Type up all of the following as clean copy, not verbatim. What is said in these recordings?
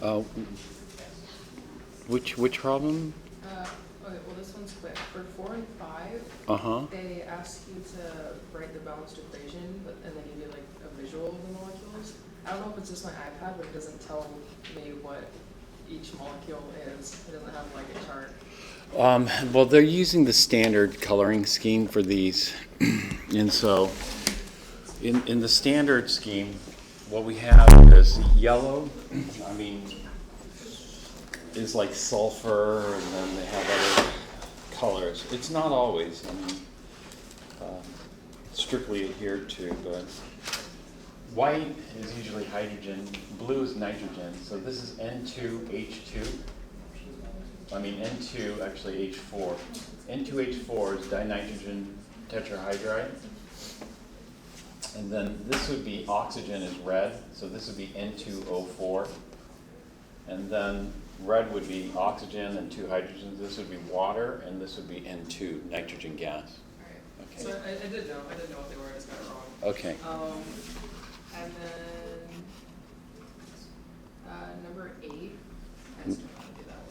Uh, which problem? Okay, well this one's quick. For 4 and 5, they ask you to write the balanced equation, and they give you like a visual of the molecules. I don't know if it's just my iPad, but it doesn't tell me what each molecule is. It doesn't have like a chart. Well, they're using the standard coloring scheme for these. And so in the standard scheme, what we have is yellow, is like sulfur, and then they have other colors. It's not always, strictly adhered to, but white is usually hydrogen, blue is nitrogen, so this is N2H2. N2, actually H4. N2H4 is dinitrogen tetrahydride. And then this would be oxygen is red, so this would be N2O4. And then red would be oxygen and 2 hydrogens. This would be water, and this would be N2, nitrogen gas. All right. Okay. So I did know what they were. I just got it wrong. Okay. And then number 8. I just don't want to do that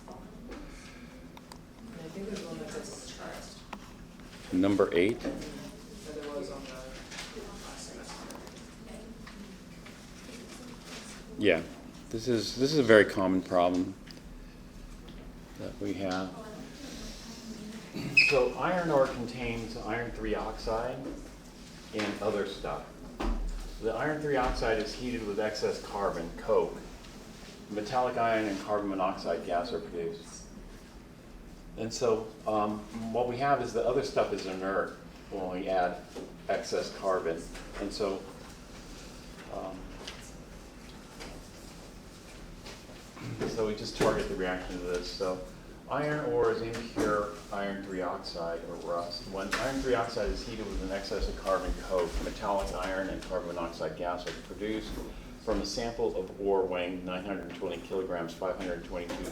one. And I think there's one that says trust. Number 8. That there was on the last semester. Yeah. This is a very common problem that we have. So iron ore contains iron 3 oxide and other stuff. The iron 3 oxide is heated with excess carbon, coke. Metallic iron and carbon monoxide gas are produced. And so what we have is the other stuff is inert when we add excess carbon. And so we just target the reaction to this. So iron ore is impure iron 3 oxide or rust. When iron 3 oxide is heated with an excess of carbon coke, metallic iron and carbon monoxide gas are produced. From a sample of ore weighing 920 kilograms, 522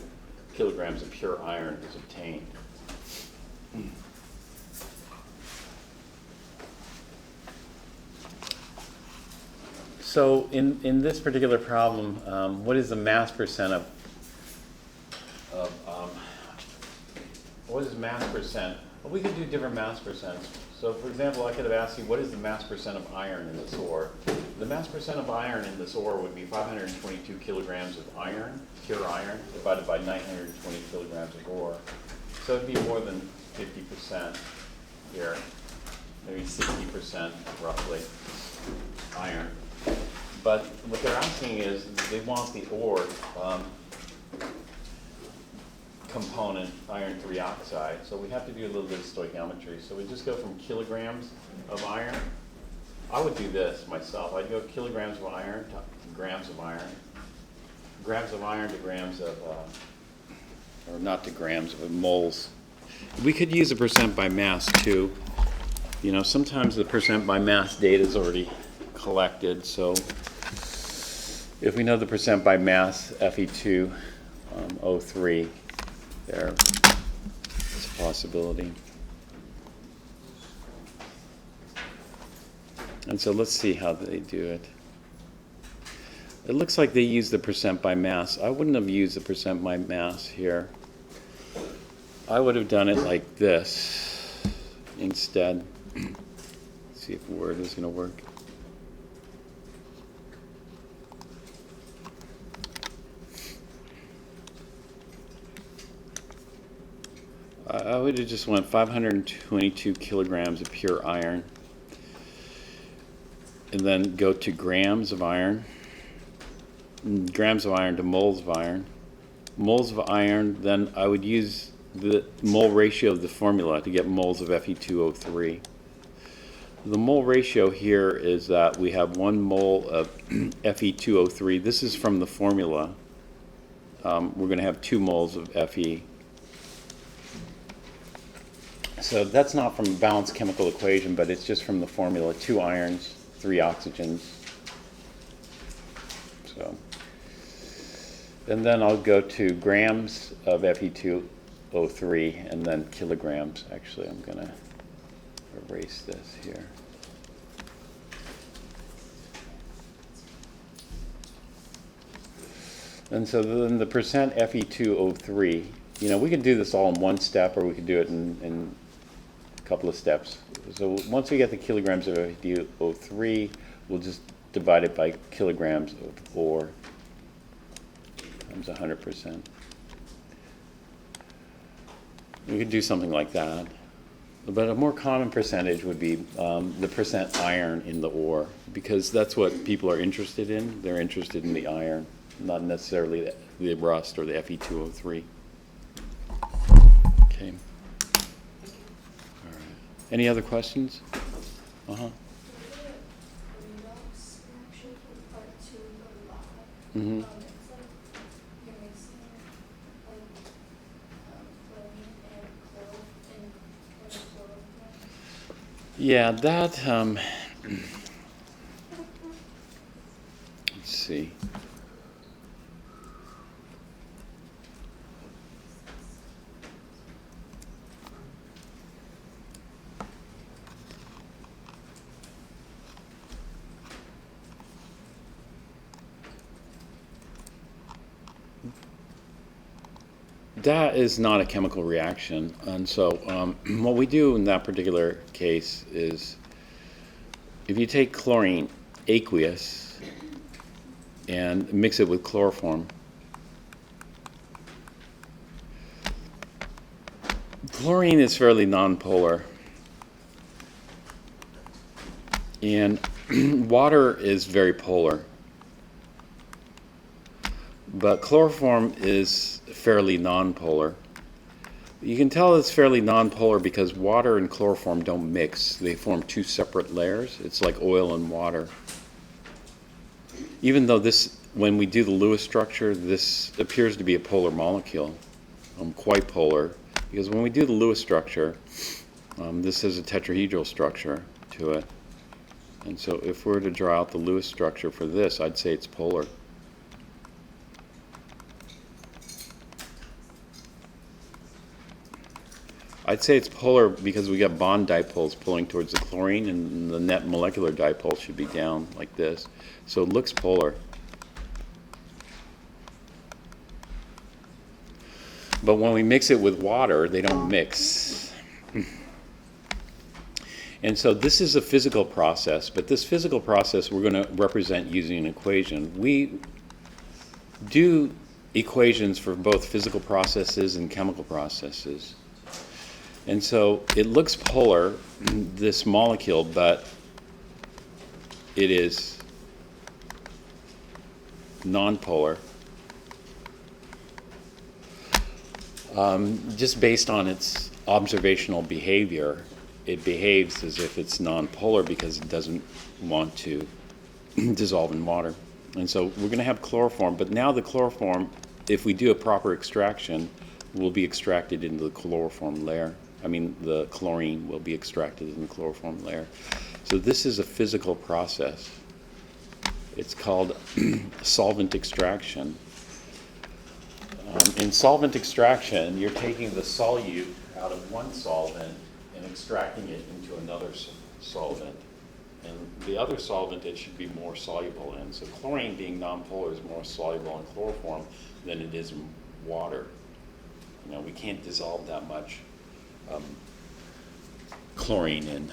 kilograms of pure iron is obtained. So in this particular problem, what is the mass percent of what is mass percent? Well, we could do different mass percents. So for example, I could have asked you, what is the mass percent of iron in this ore? The mass percent of iron in this ore would be 522 kilograms of iron, pure iron, divided by 920 kilograms of ore. So it'd be more than 50% here, maybe 60% roughly iron. But what they're asking is they want the ore component, iron 3 oxide. So we have to do a little bit of stoichiometry. So we just go from kilograms of iron. I would do this myself. I'd go kilograms of iron to grams of iron. Grams of iron to grams of, or not to grams, but moles. We could use a percent by mass too. You know, sometimes the percent by mass data is already collected. So if we know the percent by mass, Fe2O3, there, it's a possibility. And so let's see how they do it. It looks like they use the percent by mass. I wouldn't have used the percent by mass here. I would have done it like this instead. Let's see if Word is going to work. I would have just went 522 kilograms of pure iron, and then go to grams of iron to moles of iron. Moles of iron, then I would use the mole ratio of the formula to get moles of Fe2O3. The mole ratio here is that we have 1 mole of Fe2O3. This is from the formula. We're going to have 2 moles of Fe. So that's not from a balanced chemical equation, but it's just from the formula: 2 irons, 3 oxygens. So, and then I'll go to grams of Fe2O3 and then kilograms. Actually, I'm going to erase this here. And so then the percent Fe2O3, we could do this all in one step, or we could do it in a couple of steps. So once we get the kilograms of Fe2O3, we'll just divide it by kilograms of ore times 100%. We could do something like that. But a more common percentage would be the percent iron in the ore, because that's what people are interested in. They're interested in the iron, not necessarily the rust or the Fe2O3. Okay. All right. Any other questions? Mm-hmm. Yeah, that, let's see. That is not a chemical reaction, and so what we do in that particular case is, if you take chlorine aqueous and mix it with chloroform, chlorine is fairly nonpolar, and water is very polar, but chloroform is fairly nonpolar. You can tell it's fairly nonpolar because water and chloroform don't mix. They form two separate layers. It's like oil and water. Even though this, when we do the Lewis structure, this appears to be a polar molecule, quite polar, because when we do the Lewis structure, this has a tetrahedral structure to it. And so if we were to draw out the Lewis structure for this, I'd say it's polar. I'd say it's polar because we got bond dipoles pulling towards the chlorine, and the net molecular dipole should be down like this. So it looks polar. But when we mix it with water, they don't mix. And so this is a physical process, but this physical process we're going to represent using an equation. We do equations for both physical processes and chemical processes. And so it looks polar, this molecule, but it is nonpolar. Just based on its observational behavior, it behaves as if it's nonpolar because it doesn't want to dissolve in water. And so we're going to have chloroform, but now the chloroform, if we do a proper extraction, will be extracted into the chloroform layer. The chlorine will be extracted in the chloroform layer. So this is a physical process. It's called solvent extraction. In solvent extraction, you're taking the solute out of one solvent and extracting it into another solvent. And the other solvent it should be more soluble in. So chlorine, being nonpolar, is more soluble in chloroform than it is in water. We can't dissolve that much chlorine in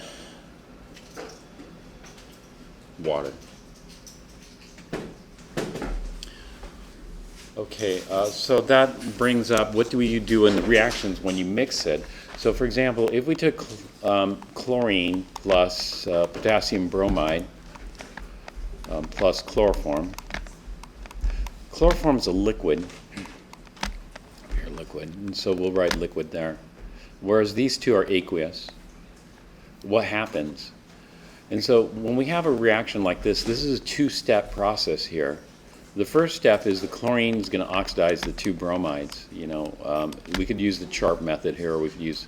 water. Okay, so that brings up, what do you do in the reactions when you mix it? So for example, if we took chlorine plus potassium bromide plus chloroform. Chloroform is a liquid. Here, liquid, and so we'll write liquid there. Whereas these two are aqueous. What happens? And so when we have a reaction like this is a two-step process here. The first step is the chlorine is going to oxidize the two bromides. We could use the Charp method here, or we could use,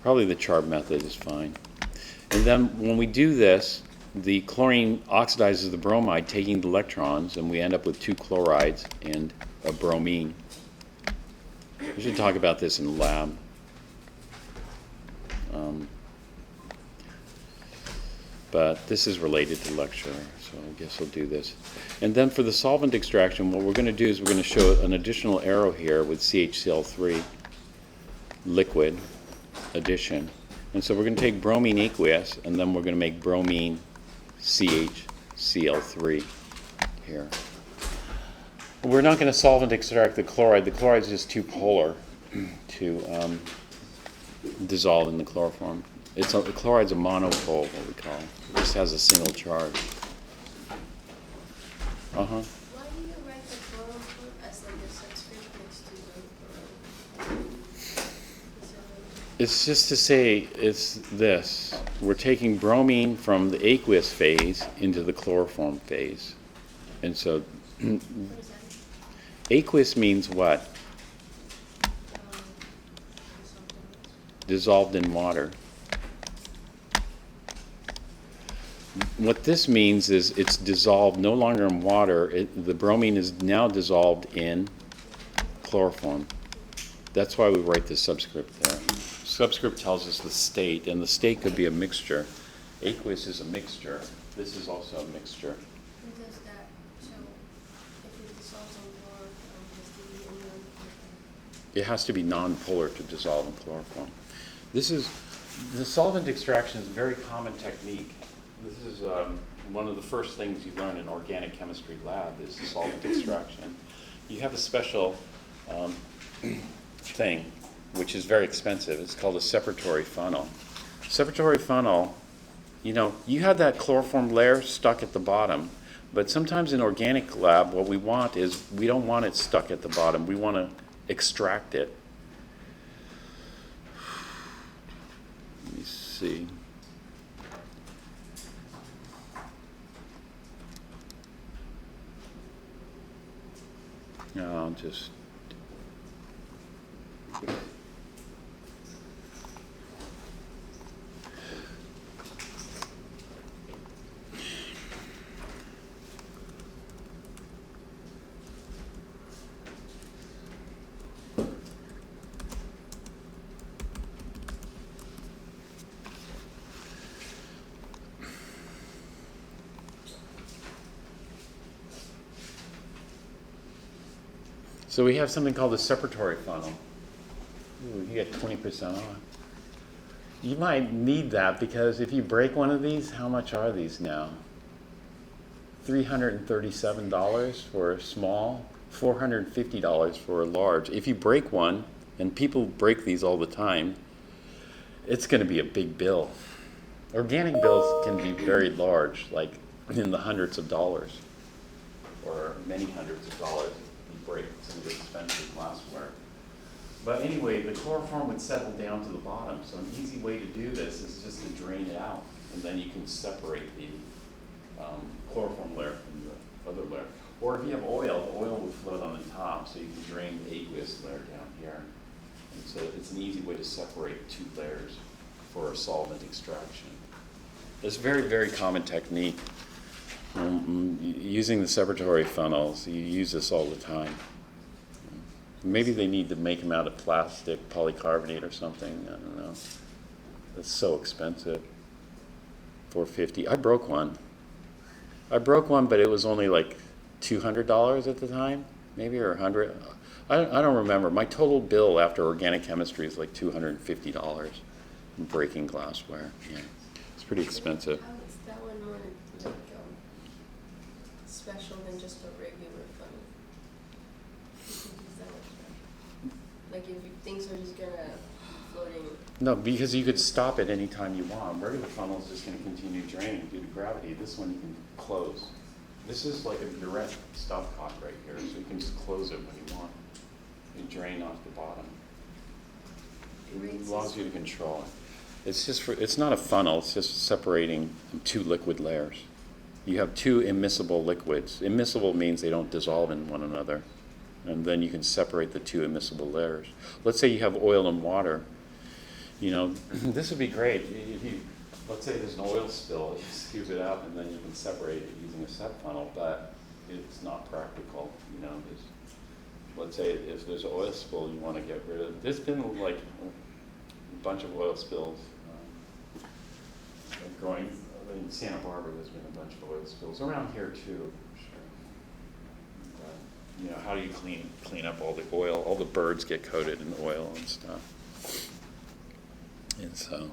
probably the Charp method is fine. And then when we do this, the chlorine oxidizes the bromide, taking the electrons, and we end up with two chlorides and a bromine. We should talk about this in the lab. but this is related to lecture, so I guess I'll do this. And then for the solvent extraction, what we're going to do is we're going to show an additional arrow here with CHCl3 liquid addition. And so we're going to take bromine aqueous, and then we're going to make bromine CHCl3 here. We're not going to solvent extract the chloride. The chloride is just too polar to dissolve in the chloroform. The chloride's a monopole, what we call it. It just has a single charge. Why do you write the chloroform as like a subscript next to the chloride? It's just to say it's this. We're taking bromine from the aqueous phase into the chloroform phase. And so What is that? aqueous means what? Dissolved in water. What this means is it's dissolved no longer in water. The bromine is now dissolved in chloroform. That's why we write the subscript there. Subscript tells us the state, and the state could be a mixture. Aqueous is a mixture. This is also a mixture. Who does that? So if it dissolves in chloroform, has to be in non-chloroform. It has to be non-polar to dissolve in chloroform. The solvent extraction is a very common technique. This is one of the first things you learn in organic chemistry lab is the solvent extraction. You have a special thing, which is very expensive. It's called a separatory funnel. Separatory funnel, you have that chloroform layer stuck at the bottom, but sometimes in organic lab, what we want is, we don't want it stuck at the bottom. We want to extract it. Let me see. No, I'll just. So we have something called a separatory funnel. Ooh, you get 20% off. You might need that because if you break one of these, how much are these now? $337 for a small, $450 for a large. If you break one, and people break these all the time, it's going to be a big bill. Organic bills can be very large, like in the hundreds of dollars, or many hundreds of dollars. Break some of the expensive glassware. But anyway, the chloroform would settle down to the bottom, so an easy way to do this is just to drain it out, and then you can separate the chloroform layer from the other layer. Or if you have oil, the oil would float on the top, so you can drain the aqueous layer down here. And so it's an easy way to separate two layers for a solvent extraction. It's a very, very common technique. Using the separatory funnels, you use this all the time. Maybe they need to make them out of plastic, polycarbonate or something. I don't know. It's so expensive. $450. I broke one, but it was only like $200 at the time, maybe, or $100. I don't remember. My total bill after organic chemistry is like $250 in breaking glassware. Yeah, it's pretty expensive. How is that one more like special than just a regular funnel? Like if things are just gonna floating. No, because you could stop it any time you want. Regular funnel is just going to continue draining due to gravity. This one you can close. This is like a direct stopcock right here, so you can just close it when you want. You drain off the bottom. It allows you to control it. It's not a funnel, it's just separating two liquid layers. You have two immiscible liquids. Immiscible means they don't dissolve in one another. And then you can separate the two immiscible layers. Let's say you have oil and water. This would be great. Let's say there's an oil spill, you scoop it up and then you can separate it using a SEP funnel, but it's not practical. Let's say if there's an oil spill you want to get rid of. There's been like a bunch of oil spills growing. in Santa Barbara, there's been a bunch of oil spills, around here too, I'm sure. But, you know, how do you clean up all the oil? All the birds get coated in oil and stuff. And so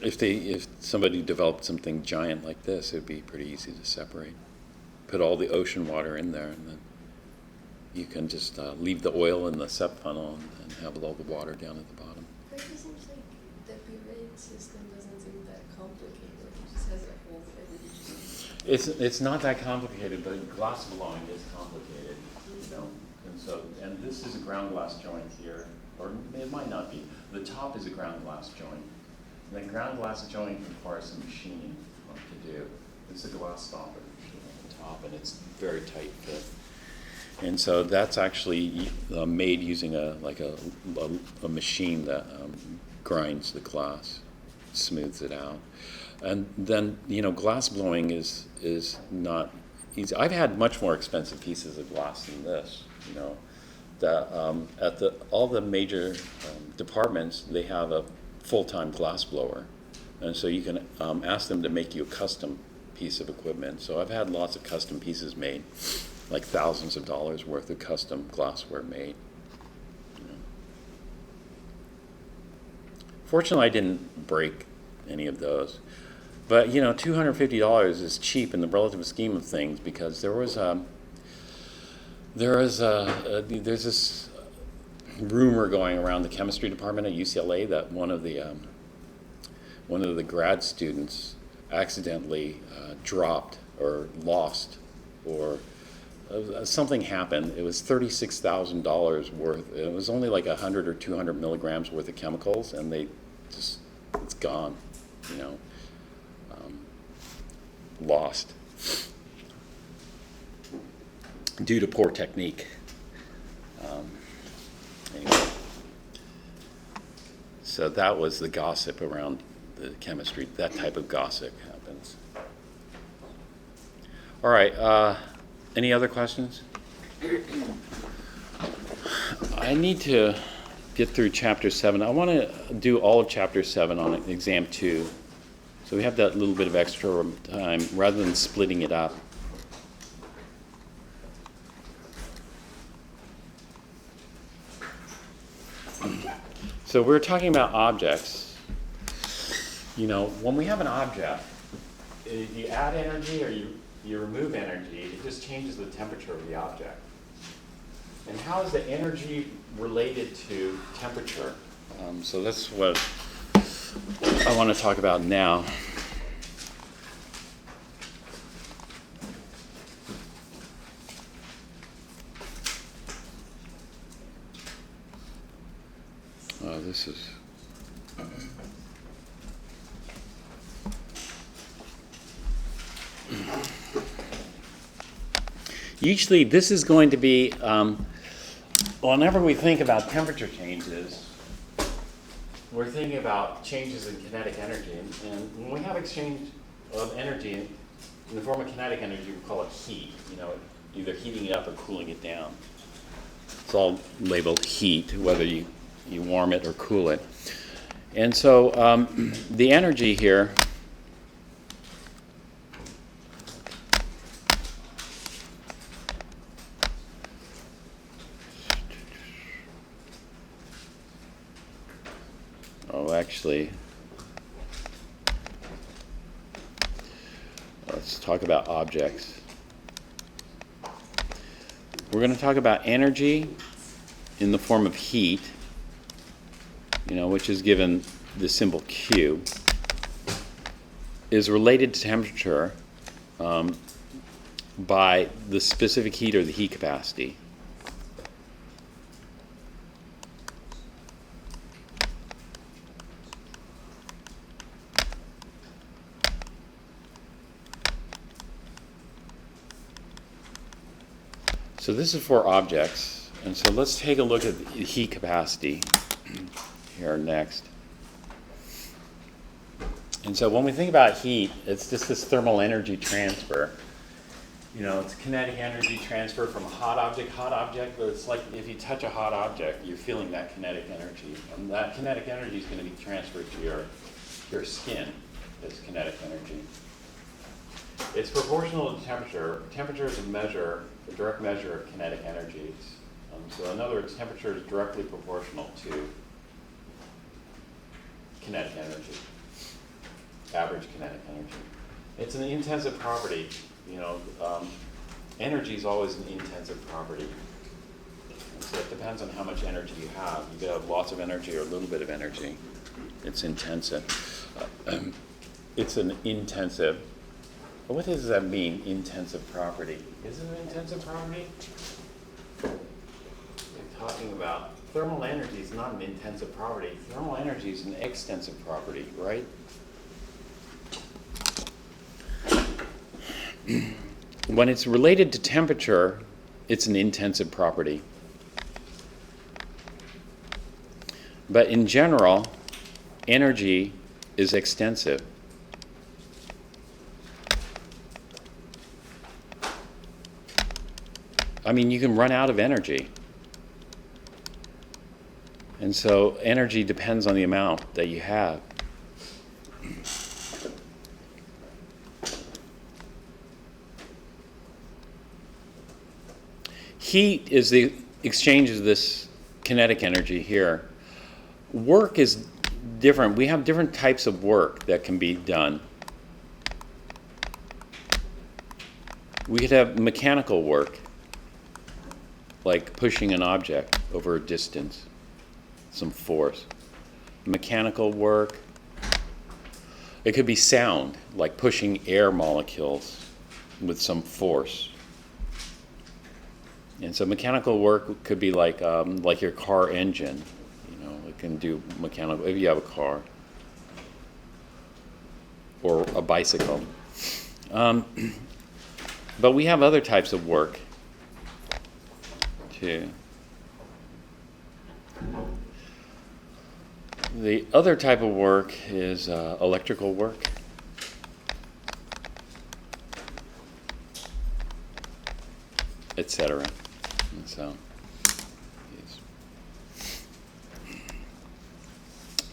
if somebody developed something giant like this, it'd be pretty easy to separate. Put all the ocean water in there, and then you can just leave the oil in the sep funnel and have all the water down at the bottom. But it seems like the pyramid system doesn't seem that complicated. It just has a whole everything. It's not that complicated, but glass blowing is complicated, you know. And this is a ground glass joint here, or it might not be. The top is a ground glass joint. And that ground glass joint requires some machining to do. It's a glass stopper machine on the top, and it's very tight fit. And so that's actually made using a machine that grinds the glass, smooths it out. And then, you know, glass blowing is not easy. I've had much more expensive pieces of glass than this, you know. At all the major departments, they have a full-time glass blower. And so you can ask them to make you a custom piece of equipment. So I've had lots of custom pieces made, like thousands of dollars worth of custom glassware made. You know. Fortunately, I didn't break any of those. But, you know, $250 is cheap in the relative scheme of things, because there's this rumor going around the chemistry department at UCLA that one of the grad students accidentally dropped or lost, or something happened. It was $36,000 worth. It was only like 100 or 200 milligrams worth of chemicals, and it's gone, you know, lost due to poor technique. Anyway, so that was the gossip around the chemistry. That type of gossip happens. All right, any other questions? I need to get through chapter 7. I want to do all of chapter 7 on exam 2. So we have that little bit of extra time rather than splitting it up. So we're talking about objects. You know, when we have an object, if you add energy or you remove energy, it just changes the temperature of the object. And how is the energy related to temperature? So that's what I want to talk about now. This is usually this is going to be whenever we think about temperature changes, we're thinking about changes in kinetic energy, and when we have exchange of energy in the form of kinetic energy, we call it heat. You know, either heating it up or cooling it down. It's all labeled heat, whether you warm it or cool it. And so the energy here actually, let's talk about objects. We're going to talk about energy in the form of heat, you know, which is given the symbol Q, is related to temperature by the specific heat or the heat capacity. So this is for objects, and so let's take a look at the heat capacity here next. And so when we think about heat, it's just this thermal energy transfer. You know, it's kinetic energy transfer from a hot object. It's like if you touch a hot object, you're feeling that kinetic energy. And that kinetic energy is going to be transferred to your skin. is kinetic energy. It's proportional to temperature. Temperature is a direct measure of kinetic energies. So in other words, temperature is directly proportional to kinetic energy, average kinetic energy. It's an intensive property. Energy is always an intensive property. And so it depends on how much energy you have. You could have lots of energy or a little bit of energy. It's intensive. It's an intensive. What does that mean, intensive property? Is it an intensive property? We're talking about thermal energy is not an intensive property. Thermal energy is an extensive property, right? When it's related to temperature, it's an intensive property. But in general, energy is extensive. I mean, you can run out of energy. And so energy depends on the amount that you have. Heat is the exchange of this kinetic energy here. Work is different. We have different types of work that can be done. We could have mechanical work, like pushing an object over a distance, some force. Mechanical work. It could be sound, like pushing air molecules with some force. And so mechanical work could be like your car engine. It can do mechanical, if you have a car. Or a bicycle. But we have other types of work, too. The other type of work is electrical work. Etc. And so,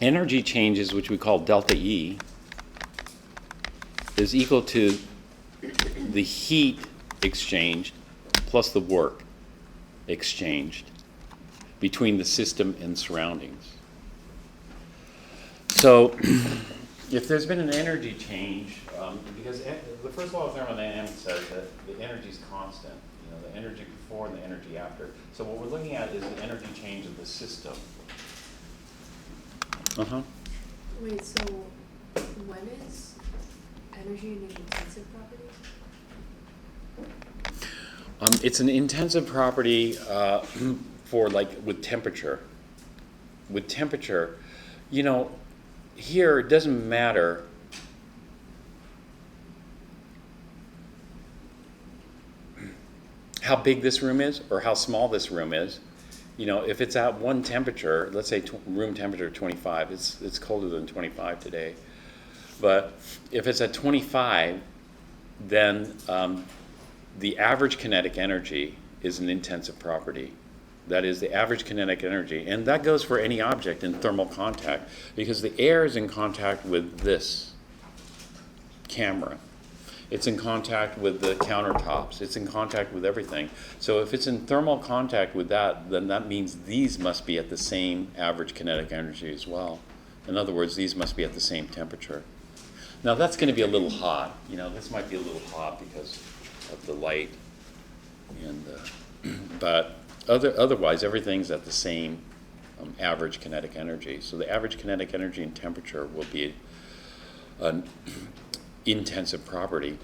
energy changes, which we call delta E, is equal to the heat exchanged plus the work exchanged between the system and surroundings. So if there's been an energy change, because the first law of thermodynamics says that the energy is constant, the energy before and the energy after. So what we're looking at is the energy change of the system. Wait, so when is energy an intensive property? It's an intensive property for with temperature. With temperature, here it doesn't matter how big this room is or how small this room is. If it's at one temperature, let's say room temperature 25, it's colder than 25 today. But if it's at 25, then the average kinetic energy is an intensive property. That is the average kinetic energy. And that goes for any object in thermal contact, because the air is in contact with this camera. It's in contact with the countertops. It's in contact with everything. So if it's in thermal contact with that, then that means these must be at the same average kinetic energy as well. In other words, these must be at the same temperature. Now that's going to be a little hot. This might be a little hot because of the light. But otherwise, everything's at the same average kinetic energy. So the average kinetic energy and temperature will be an intensive property.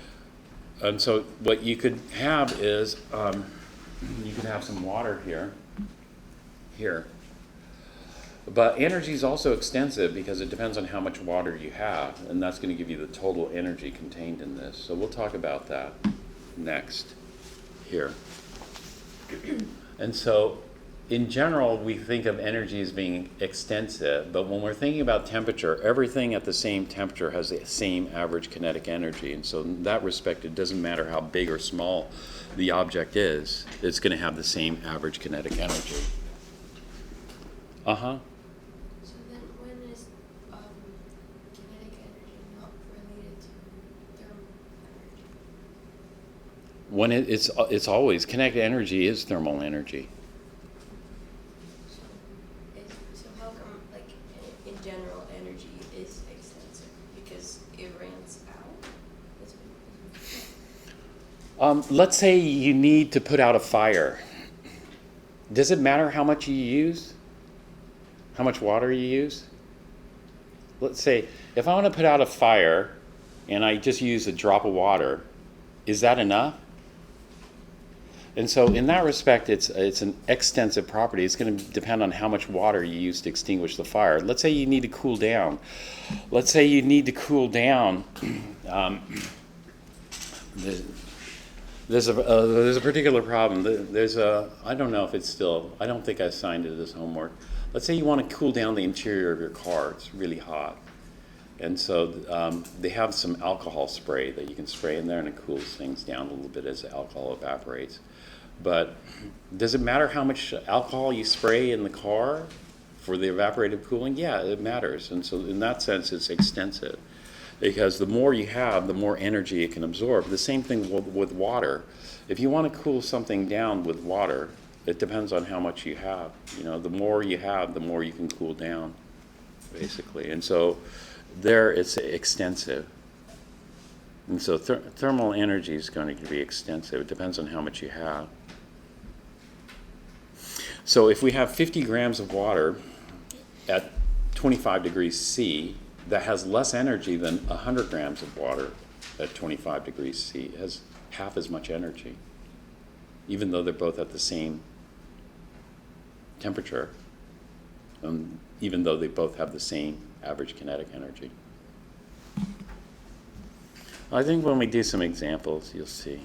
And so what you could have is, you could have some water here. But energy is also extensive because it depends on how much water you have, and that's going to give you the total energy contained in this. So we'll talk about that next here. And so in general, we think of energy as being extensive, but when we're thinking about temperature, everything at the same temperature has the same average kinetic energy. And so in that respect, it doesn't matter how big or small the object is, it's going to have the same average kinetic energy. So then when is kinetic energy not When it's always, kinetic energy is thermal energy. So how come, like, in general, energy is extensive? Because it rents out? Let's say you need to put out a fire. Does it matter how much you use? How much water you use? Let's say if I want to put out a fire and I just use a drop of water, is that enough? And so in that respect, it's an extensive property. It's going to depend on how much water you use to extinguish the fire. Let's say you need to cool down. Let's say you need to cool down. There's a particular problem. I don't know if it's still, I don't think I assigned it as homework. Let's say you want to cool down the interior of your car. It's really hot. And so they have some alcohol spray that you can spray in there, and it cools things down a little bit as the alcohol evaporates. But does it matter how much alcohol you spray in the car for the evaporative cooling? Yeah, it matters. And so in that sense, it's extensive. Because the more you have, the more energy it can absorb. The same thing with water. If you want to cool something down with water, it depends on how much you have. You know, the more you have, the more you can cool down, basically. And so there it's extensive. And so thermal energy is going to be extensive. It depends on how much you have. So if we have 50 grams of water at 25 degrees C, that has less energy than 100 grams of water at 25 degrees C. It has half as much energy, even though they're both at the same temperature, even though they both have the same average kinetic energy. I think when we do some examples, you'll see.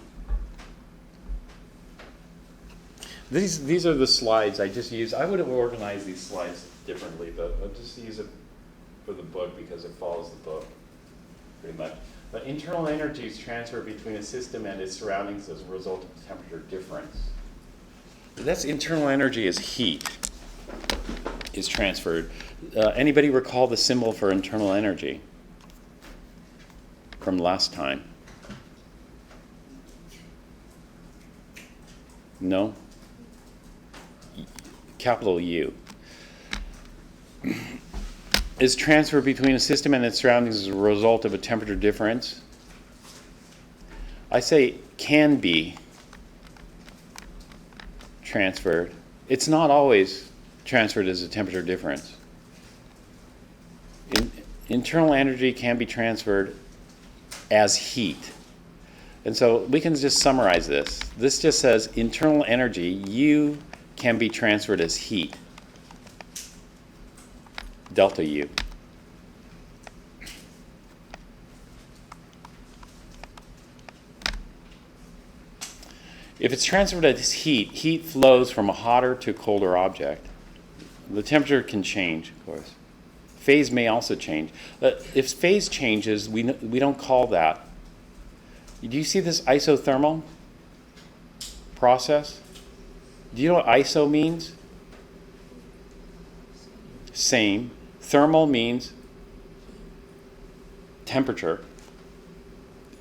These are the slides I just used. I would have organized these slides differently, but I'll just use it for the book because it follows the book pretty much. But internal energy is transferred between a system and its surroundings as a result of temperature difference. That's internal energy is heat is transferred. Anybody recall the symbol for internal energy from last time? No? Capital U. Is transferred between a system and its surroundings as a result of a temperature difference? I say can be transferred. It's not always transferred as a temperature difference. Internal energy can be transferred as heat. And so we can just summarize this. This just says internal energy, U, can be transferred as heat. Delta U. If it's transferred as heat, heat flows from a hotter to a colder object. The temperature can change, of course. Phase may also change. If phase changes, we don't call that. Do you see this isothermal process? Do you know what iso means? Same. Thermal means temperature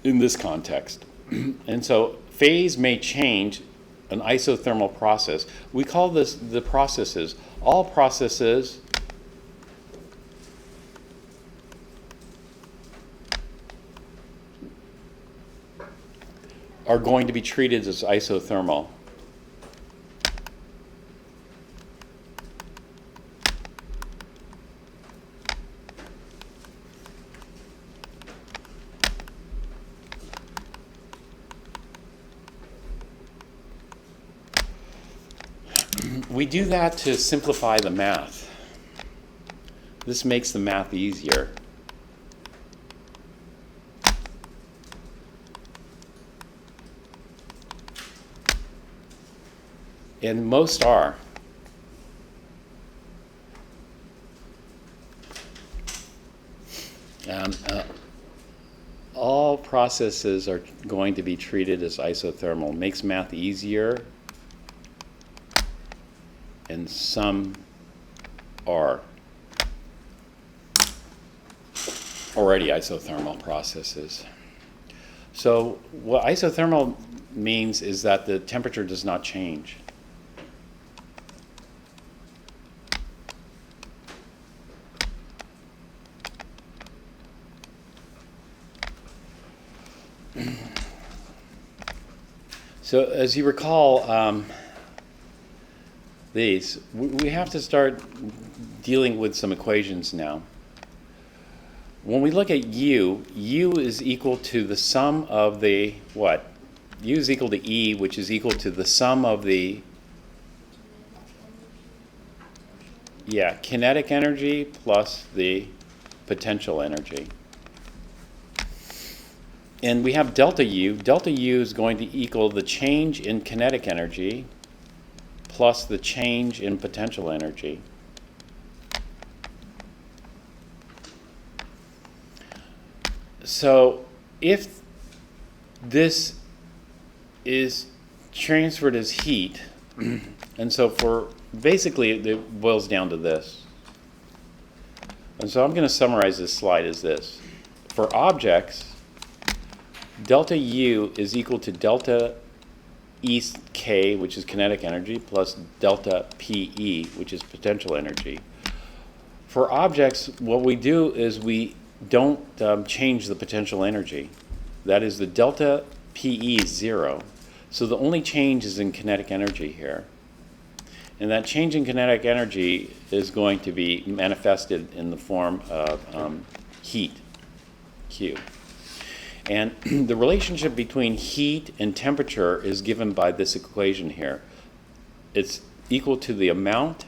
in this context. And so phase may change an isothermal process. We call this the processes. All processes are going to be treated as isothermal. We do that to simplify the math. This makes the math easier. And most are. All processes are going to be treated as isothermal. Makes math easier. And some are already isothermal processes. So what isothermal means is that the temperature does not change. So as you recall, we have to start dealing with some equations now. When we look at U is equal to the sum of the what? U is equal to E, which is equal to the sum of the kinetic energy plus the potential energy. And we have delta U. Delta U is going to equal the change in kinetic energy plus the change in potential energy. So if this is transferred as heat, and so basically it boils down to this. And so I'm going to summarize this slide as this. For objects, delta U is equal to delta E K, which is kinetic energy, plus delta PE, which is potential energy. For objects, what we do is we don't change the potential energy. That is, the delta PE is 0. So the only change is in kinetic energy here. And that change in kinetic energy is going to be manifested in the form of heat, Q. And the relationship between heat and temperature is given by this equation here. It's equal to the amount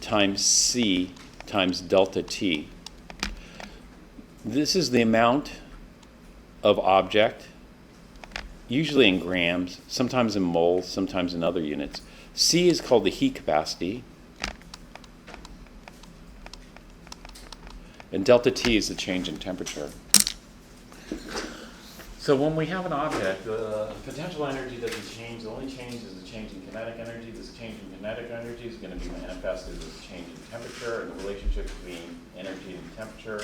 times C times delta T. This is the amount of object, usually in grams, sometimes in moles, sometimes in other units. C is called the heat capacity, and delta T is the change in temperature. So when we have an object, the potential energy doesn't change. The only change is the change in kinetic energy. This change in kinetic energy is going to be manifested as a change in temperature, and the relationship between energy and temperature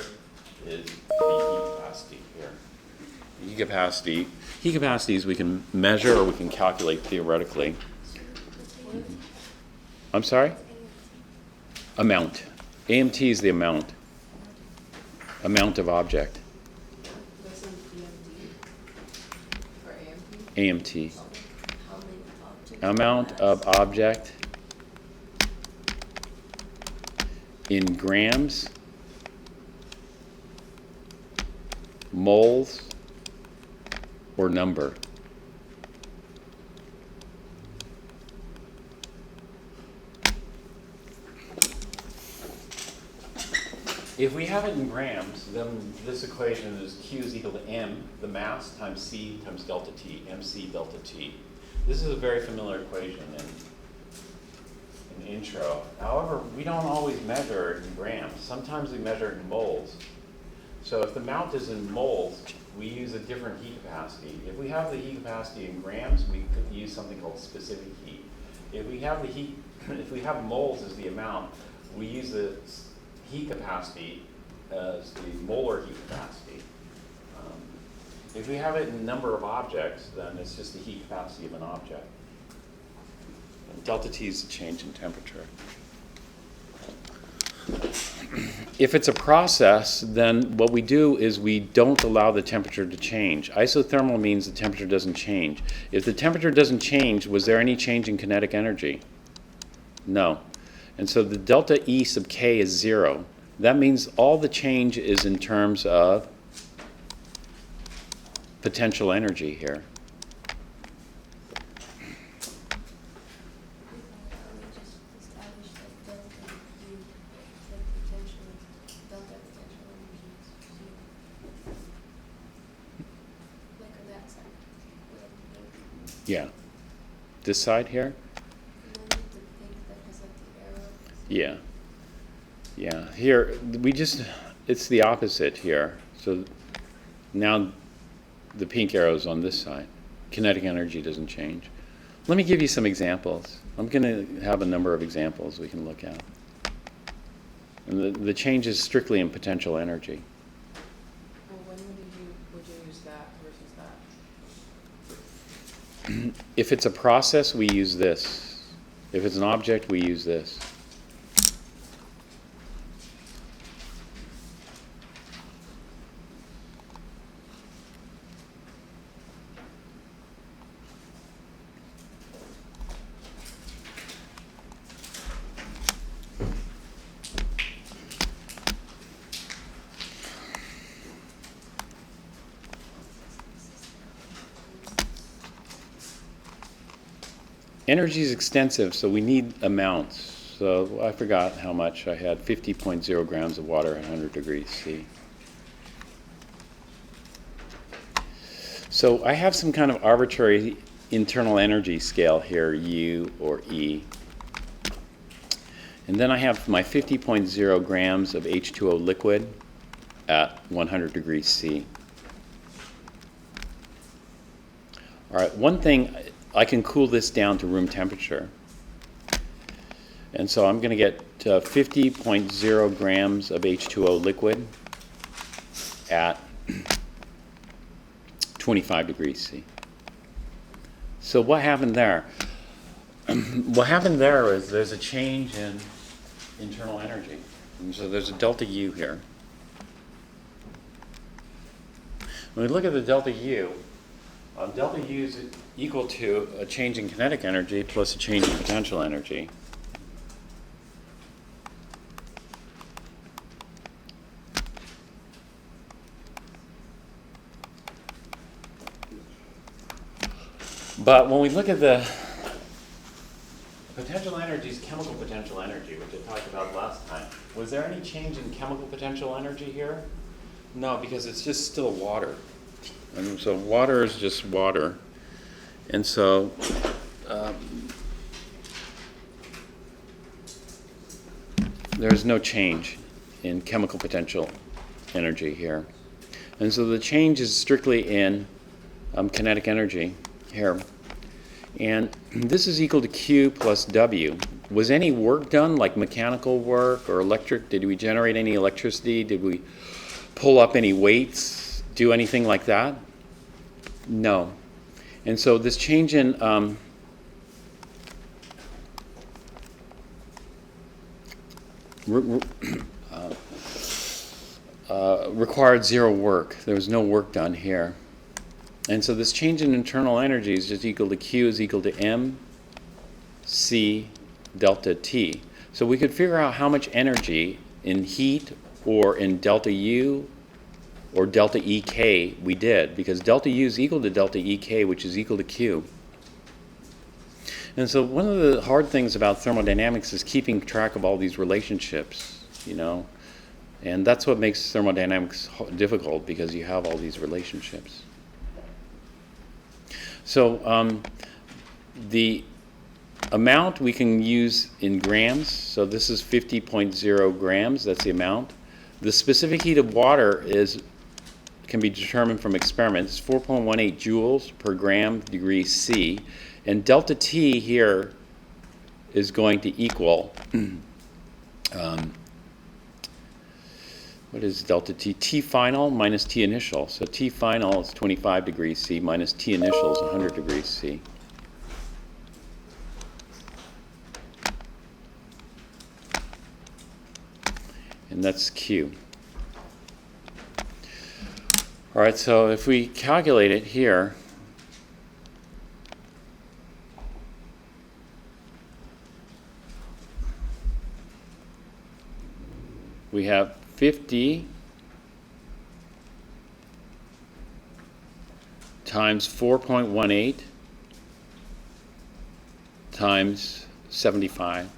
is the heat capacity here. Heat capacities we can measure or we can calculate theoretically. I'm sorry? Amount. AMT is the amount of object. That's in EMT or AMP? AMT. How many objects? Amount of object in grams, moles, or number. If we have it in grams, then this equation is Q is equal to M, the mass, times C times delta T, MC delta T. This is a very familiar equation in intro. However, we don't always measure it in grams. Sometimes we measure it in moles. So if the amount is in moles, we use a different heat capacity. If we have the heat capacity in grams, we could use something called specific heat. If we have moles as the amount, we use the heat capacity as the molar heat capacity. If we have it in number of objects, then it's just the heat capacity of an object. And delta T is the change in temperature. If it's a process, then what we do is we don't allow the temperature to change. Isothermal means the temperature doesn't change. If the temperature doesn't change, was there any change in kinetic energy? No. And so the delta E sub K is 0. That means all the change is in terms of potential energy here. We just established that delta U, delta potential energy is 0. Like on that side. With the Yeah. This side here? and then the pink that has like the arrow. Yeah. Yeah. Here, it's the opposite here. So now the pink arrow is on this side. Kinetic energy doesn't change. Let me give you some examples. I'm going to have a number of examples we can look at. And the change is strictly in potential energy. Well, when would you use that versus that? If it's a process, we use this. If it's an object, we use this. Energy is extensive, so we need amounts. So I forgot how much I had, 50.0 grams of water at 100 degrees C. So I have some kind of arbitrary internal energy scale here, U or E. And then I have my 50.0 grams of H2O liquid at 100 degrees C. All right, one thing, I can cool this down to room temperature. And so I'm going to get 50.0 grams of H2O liquid at 25 degrees C. So what happened there? What happened there is there's a change in internal energy. And so there's a delta U here. When we look at the delta U is equal to a change in kinetic energy plus a change in potential energy. But when we look at the potential energy is chemical potential energy, which I talked about last time. Was there any change in chemical potential energy here? No, because it's just still water. And so water is just water. And so there's no change in chemical potential energy here. And so the change is strictly in kinetic energy here. And this is equal to Q plus W. Was any work done, like mechanical work or electric? Did we generate any electricity? Did we pull up any weights? Do anything like that? No. And so this change in required zero work. There was no work done here. And so this change in internal energy is just equal to Q is equal to M C delta T. So we could figure out how much energy in heat or in delta U or delta EK we did, because delta U is equal to delta EK, which is equal to Q. And so one of the hard things about thermodynamics is keeping track of all these relationships, you know, and that's what makes thermodynamics difficult, because you have all these relationships. So the amount we can use in grams, so this is 50.0 grams, that's the amount. The specific heat of water can be determined from experiments, 4.18 joules per gram degree C, and delta T here is going to equal, what is delta T? T final minus T initial. So T final is 25 degrees C minus T initial is 100 degrees C. And that's Q. All right, so if we calculate it here, we have 50 times 4.18 times 75.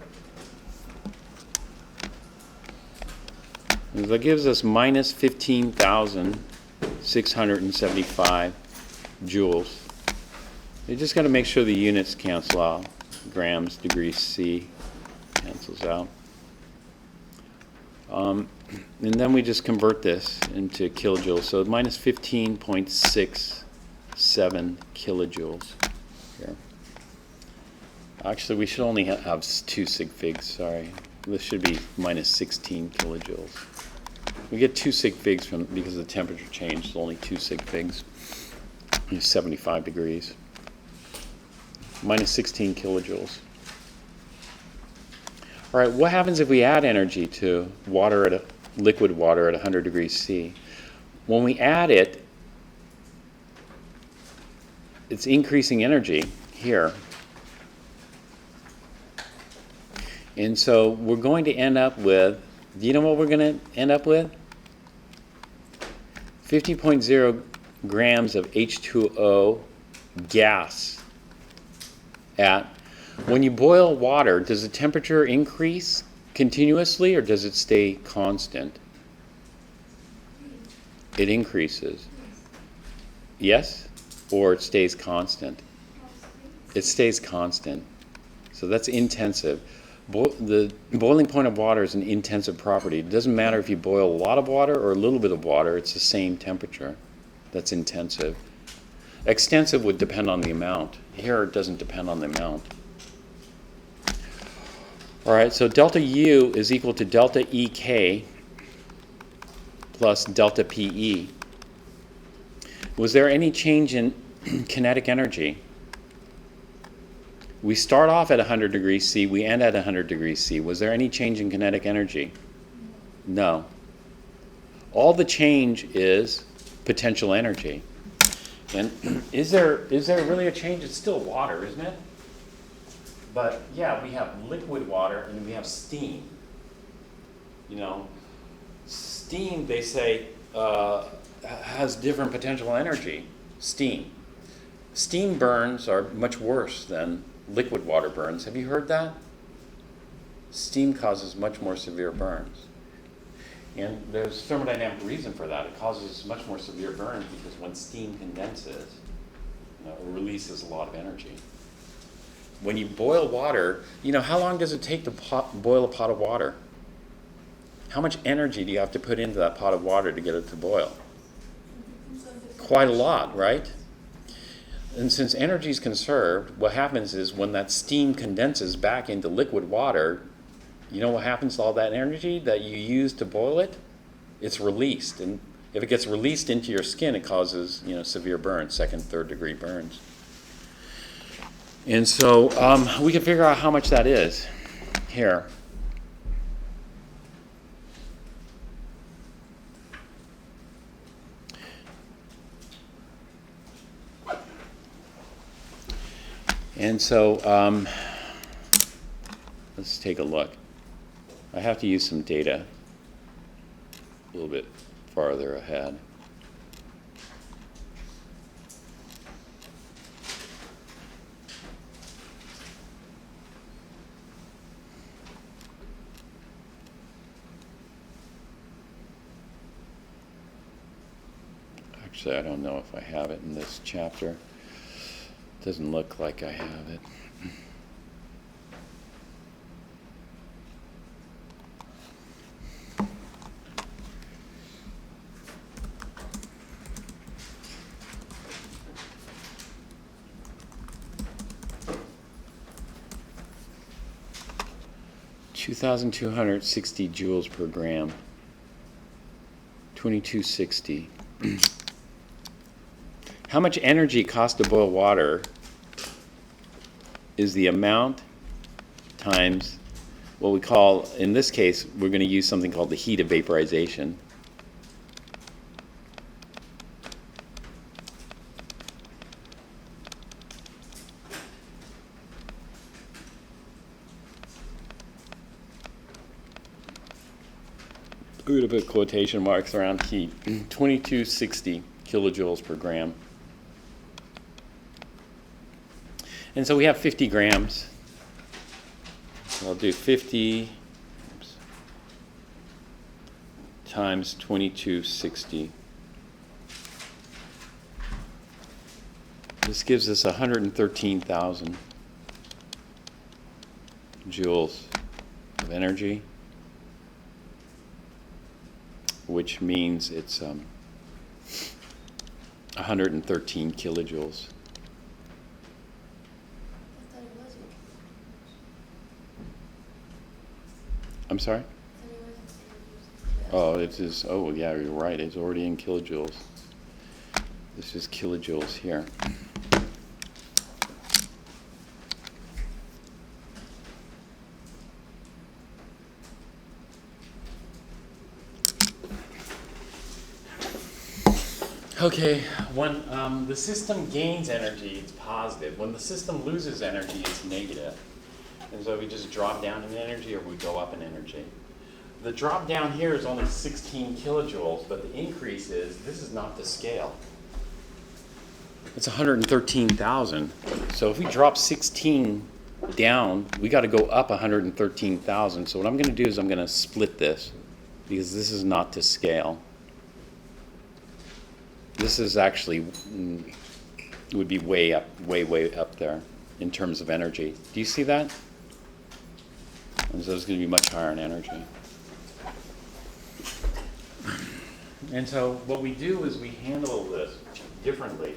And that gives us minus 15,675 joules. You just got to make sure the units cancel out. Grams, degrees C cancels out. And then we just convert this into kilojoules. So minus 15.67 kilojoules here. Actually, we should only have 2 sig figs, sorry. This should be minus 16 kilojoules. We get 2 sig figs from because of the temperature change. It's only 2 sig figs. It's 75 degrees. Minus 16 kilojoules. All right, what happens if we add energy to water liquid water at 100 degrees C? When we add it, it's increasing energy here. And so we're going to end up with, do you know what we're going to end up with? 50.0 grams of H2O gas. When you boil water, does the temperature increase continuously or does it stay constant? It increases. Yes? Or it stays constant? It stays constant. So that's intensive. The boiling point of water is an intensive property. It doesn't matter if you boil a lot of water or a little bit of water, it's the same temperature. That's intensive. Extensive would depend on the amount. Here it doesn't depend on the amount. All right, so delta U is equal to delta EK plus delta PE. Was there any change in kinetic energy? We start off at 100 degrees C, we end at 100 degrees C. Was there any change in kinetic energy? No. All the change is potential energy. And is there really a change? It's still water, isn't it? But yeah, we have liquid water and we have steam. You know, steam, they say, has different potential energy. Steam. Steam burns are much worse than liquid water burns. Have you heard that? Steam causes much more severe burns. And there's thermodynamic reason for that. It causes much more severe burns because when steam condenses, it releases a lot of energy. When you boil water, how long does it take to boil a pot of water? How much energy do you have to put into that pot of water to get it to boil? Quite a lot, right? And since energy is conserved, what happens is when that steam condenses back into liquid water, you know what happens to all that energy that you use to boil it? It's released. And if it gets released into your skin, it causes, severe burns, 2nd, 3rd degree burns. And so we can figure out how much that is here. And so let's take a look. I have to use some data a little bit farther ahead. Actually, I don't know if I have it in this chapter. Doesn't look like I have it. $2,260 joules per gram. 2260. How much energy it costs to boil water is the amount times what we call, in this case, we're going to use something called the heat of vaporization. We're going to put quotation marks around heat. 2260 kilojoules per gram. And so we have 50 grams. So I'll do 50 times 2260. This gives us 113,000 joules of energy, which means it's 113 kilojoules. I thought it wasn't. I'm sorry? I thought it wasn't. Oh, it is, oh, yeah, you're right, it's already in kilojoules. This is kilojoules here. Okay, when the system gains energy, it's positive. When the system loses energy, it's negative. And so we just drop down in energy or we go up in energy. The drop down here is only 16 kilojoules, but the increase is, this is not the scale. It's 113,000. So if we drop 16 down, we got to go up 113,000. So what I'm going to do is I'm going to split this because this is not to scale. This is actually, it would be way up, way up there in terms of energy. Do you see that? And so it's going to be much higher in energy. And so what we do is we handle this differently.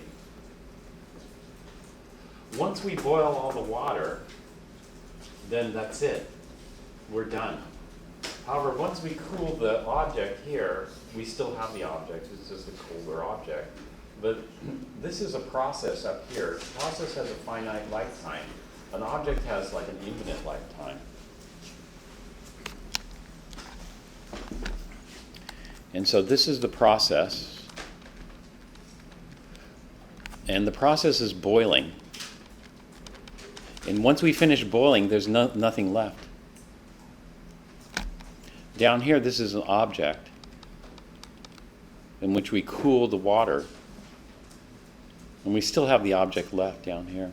Once we boil all the water, then that's it. We're done. However, once we cool the object here, we still have the object. It's just a colder object. But this is a process up here. The process has a finite lifetime. An object has like an infinite lifetime. And so this is the process. And the process is boiling. And once we finish boiling, there's nothing left. Down here, this is an object in which we cool the water. And we still have the object left down here.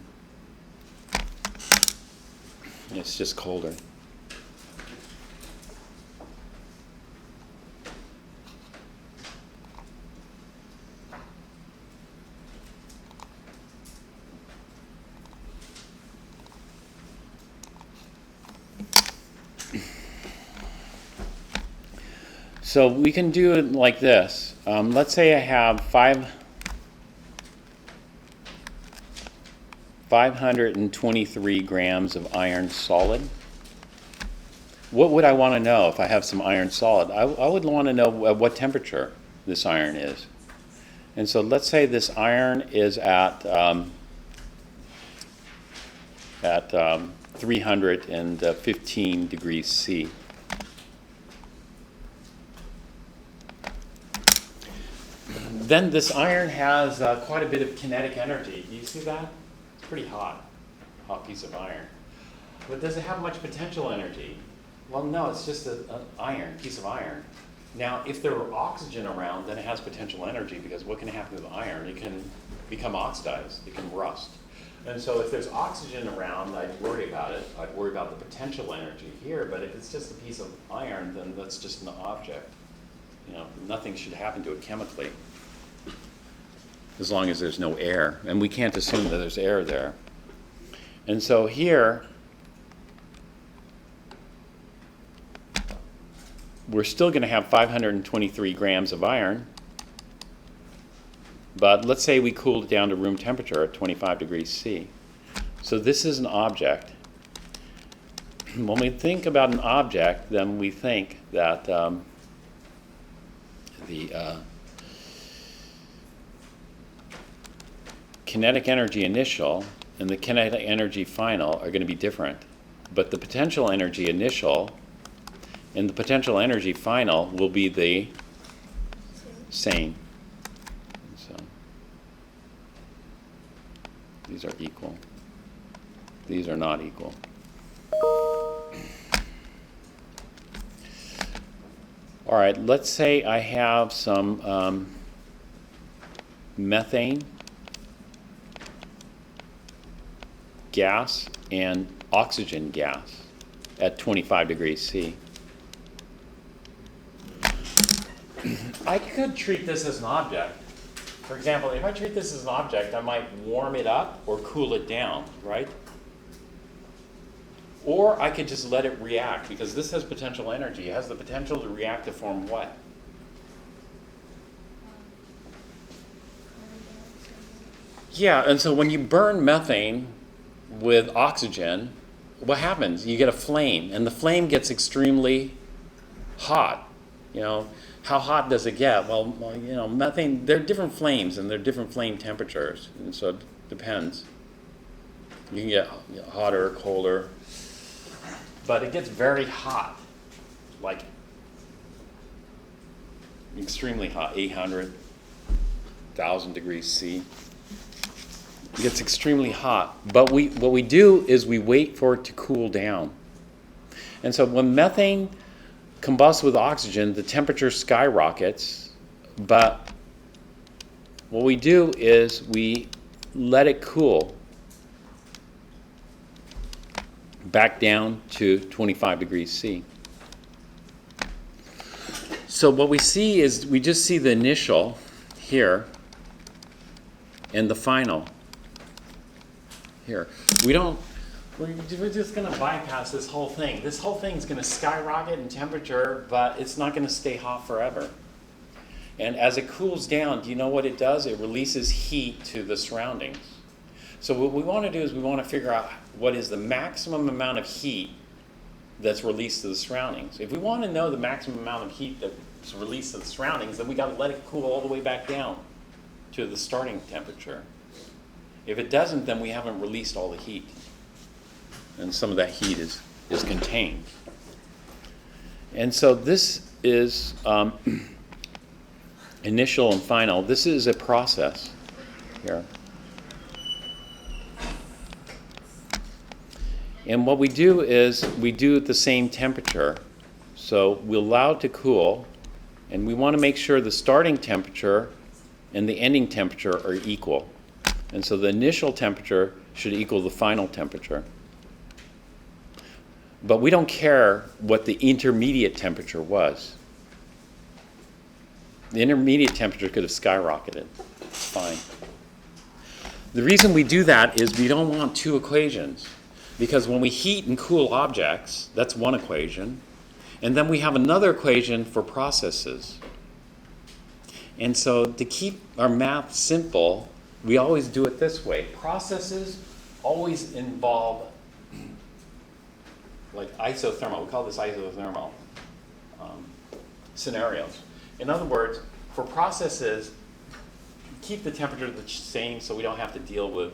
It's just colder. So we can do it like this. Let's say I have 523 grams of iron solid. What would I want to know if I have some iron solid? I would want to know at what temperature this iron is. And so let's say this iron is at 315 degrees C. Then this iron has quite a bit of kinetic energy. Do you see that? It's pretty hot piece of iron. But does it have much potential energy? Well, no, it's just an piece of iron. Now, if there were oxygen around, then it has potential energy because what can happen to the iron? It can become oxidized. It can rust. And so if there's oxygen around, I'd worry about it. I'd worry about the potential energy here. But if it's just a piece of iron, then that's just an object. You know, nothing should happen to it chemically, as long as there's no air. And we can't assume that there's air there. And so here, we're still going to have 523 grams of iron. But let's say we cooled it down to room temperature at 25 degrees C. So this is an object. When we think about an object, then we think that the kinetic energy initial and the kinetic energy final are going to be different. But the potential energy initial and the potential energy final will be the same. So these are equal. These are not equal. All right, let's say I have some methane gas and oxygen gas at 25 degrees C. I could treat this as an object. For example, if I treat this as an object, I might warm it up or cool it down, right? Or I could just let it react, because this has potential energy. It has the potential to react to form what? Yeah, and so when you burn methane with oxygen, what happens? You get a flame, and the flame gets extremely hot. You know, how hot does it get? Well, you know, methane, they're different flames and they're different flame temperatures, and so it depends. You can get hotter or colder, but it gets very hot, like extremely hot, 800,000 degrees C. It gets extremely hot, but what we do is we wait for it to cool down. And so when methane combusts with oxygen, the temperature skyrockets, but what we do is we let it cool back down to 25 degrees C. So what we see is we just see the initial here and the final here. We're just going to bypass this whole thing. This whole thing is going to skyrocket in temperature, but it's not going to stay hot forever. And as it cools down, do you know what it does? It releases heat to the surroundings. So what we want to do is we want to figure out what is the maximum amount of heat that's released to the surroundings. If we want to know the maximum amount of heat that's released to the surroundings, then we got to let it cool all the way back down to the starting temperature. If it doesn't, then we haven't released all the heat. And some of that heat is contained. And so this is initial and final. This is a process here. And what we do is we do at the same temperature. So we allow it to cool, and we want to make sure the starting temperature and the ending temperature are equal. And so the initial temperature should equal the final temperature. But we don't care what the intermediate temperature was. The intermediate temperature could have skyrocketed. It's fine. The reason we do that is we don't want two equations. Because when we heat and cool objects, that's one equation. And then we have another equation for processes. And so to keep our math simple, we always do it this way. Processes always involve, like isothermal, we call this isothermal scenarios. In other words, for processes, keep the temperature the same so we don't have to deal with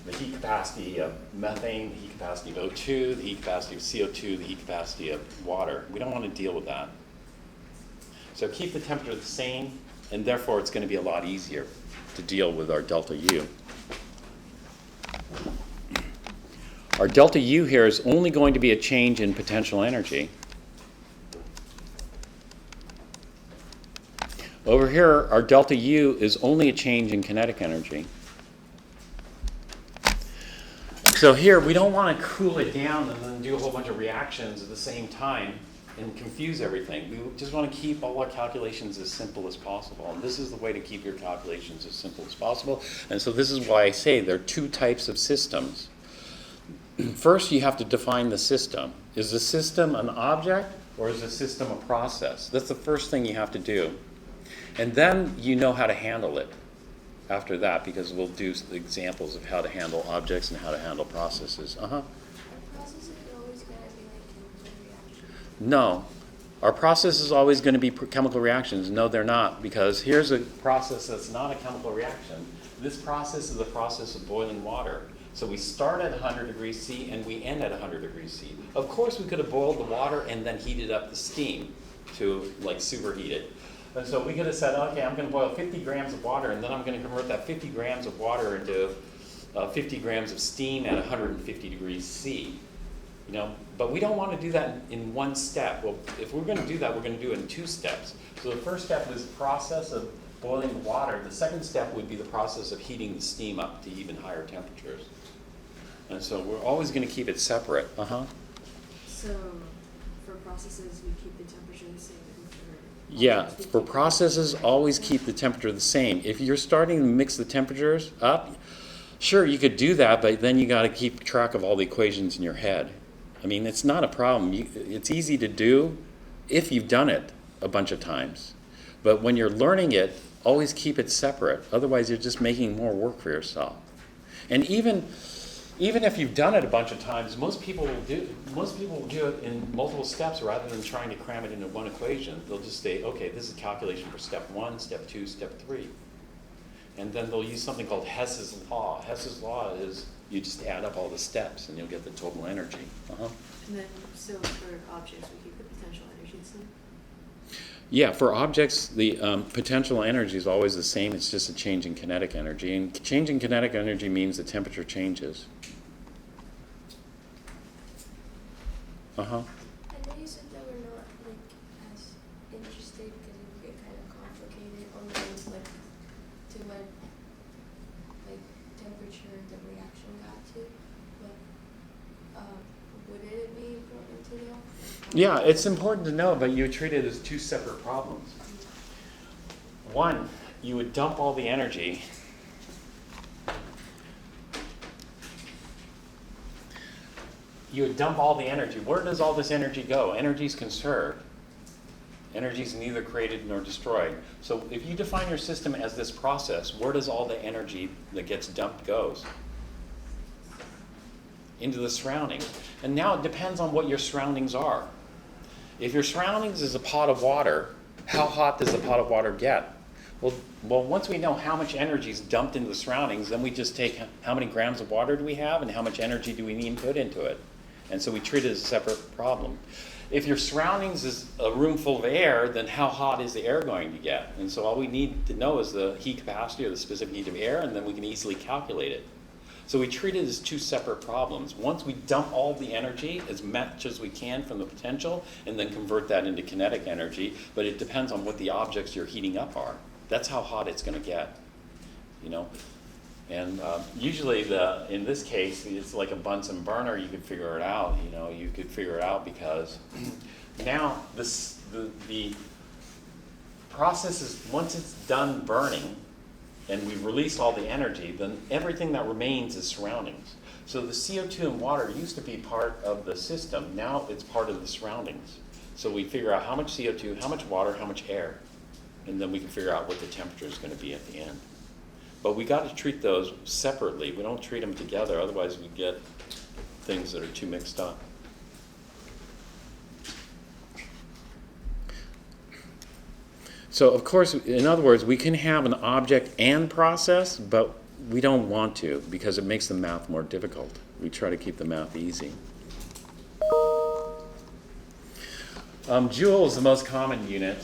the heat capacity of methane, the heat capacity of O2, the heat capacity of CO2, the heat capacity of water. We don't want to deal with that. So keep the temperature the same, and therefore it's going to be a lot easier to deal with our delta U. Our delta U here is only going to be a change in potential energy. Over here, our delta U is only a change in kinetic energy. So here, we don't want to cool it down and then do a whole bunch of reactions at the same time and confuse everything. We just want to keep all our calculations as simple as possible. And this is the way to keep your calculations as simple as possible. And so this is why I say there are two types of systems. First, you have to define the system. Is the system an object or is the system a process? That's the first thing you have to do. And then you know how to handle it after that, because we'll do examples of how to handle objects and how to handle processes. Are processes always going to be like chemical reactions? No. Our process is always going to be chemical reactions. No, they're not, because here's a process that's not a chemical reaction. This process is a process of boiling water. So we start at 100 degrees C and we end at 100 degrees C. Of course, we could have boiled the water and then heated up the steam to like superheat it. And so we could have said, okay, I'm going to boil 50 grams of water, and then I'm going to convert that 50 grams of water into 50 grams of steam at 150 degrees C. You know, but we don't want to do that in one step. Well, if we're going to do that, we're going to do it in two steps. So the first step is the process of boiling the water. The second step would be the process of heating the steam up to even higher temperatures. And so we're always going to keep it separate. So for processes, we keep the temperature the same. Yeah, for processes, always keep the temperature the same. If you're starting to mix the temperatures up, sure, you could do that, but then you got to keep track of all the equations in your head. I mean, it's not a problem. It's easy to do if you've done it a bunch of times. But when you're learning it, always keep it separate. Otherwise, you're just making more work for yourself. And even even if you've done it a bunch of times, most people will do it in multiple steps rather than trying to cram it into one equation. They'll just say, okay, this is calculation for step 1, step 2, step 3. And then they'll use something called Hess's law. Hess's law is you just add up all the steps and you'll get the total energy. And then, so for objects, we keep the potential energies then? Yeah, for objects, the potential energy is always the same. It's just a change in kinetic energy. And change in kinetic energy means the temperature changes. I know you said that we're not like as interested because it would get kind of complicated on the like to what like temperature the reaction got to, but would it be important to know? Yeah, it's important to know, but you would treat it as two separate problems. One, you would dump all the energy. You would dump all the energy. Where does all this energy go? Energy is conserved. Energy is neither created nor destroyed. So if you define your system as this process, where does all the energy that gets dumped goes? Into the surroundings. And now it depends on what your surroundings are. If your surroundings is a pot of water, how hot does the pot of water get? Well, once we know how much energy is dumped into the surroundings, then we just take how many grams of water do we have and how much energy do we need to put into it. And so we treat it as a separate problem. If your surroundings is a room full of air, then how hot is the air going to get? And so all we need to know is the heat capacity or the specific heat of air, and then we can easily calculate it. So we treat it as two separate problems. Once we dump all the energy as much as we can from the potential, and then convert that into kinetic energy, but it depends on what the objects you're heating up are. That's how hot it's going to get, you know. And usually, in this case, it's like a Bunsen burner. You could figure it out. You know, you could figure it out because now the process is, once it's done burning, and we've released all the energy, then everything that remains is surroundings. So the CO2 and water used to be part of the system. Now it's part of the surroundings. So we figure out how much CO2, how much water, how much air, and then we can figure out what the temperature is going to be at the end. But we got to treat those separately. We don't treat them together, otherwise we get things that are too mixed up. So of course, in other words, we can have an object and process, but we don't want to because it makes the math more difficult. We try to keep the math easy. Joule is the most common unit.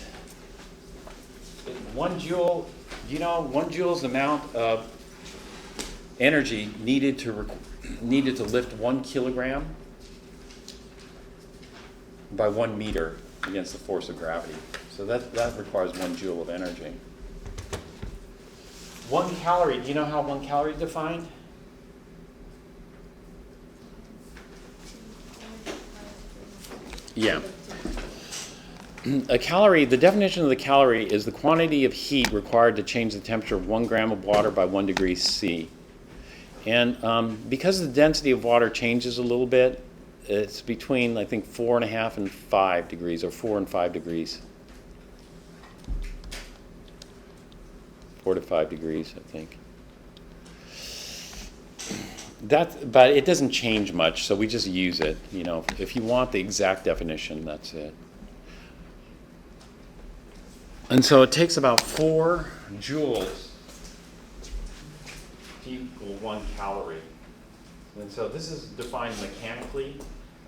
1 joule, you know, 1 joule is the amount of energy needed to lift 1 kilogram by 1 meter against the force of gravity. So that requires 1 joule of energy. 1 calorie, do you know how 1 calorie is defined? Yeah. A calorie, the definition of the calorie is the quantity of heat required to change the temperature of 1 gram of water by 1 degree C. And because the density of water changes a little bit, it's between, I think, 4.5 and 5 degrees, or 4 and 5 degrees. 4 to 5 degrees, I think. But it doesn't change much, so we just use it. You know, if you want the exact definition, that's it. And so it takes about 4 joules to equal 1 calorie. And so this is defined mechanically,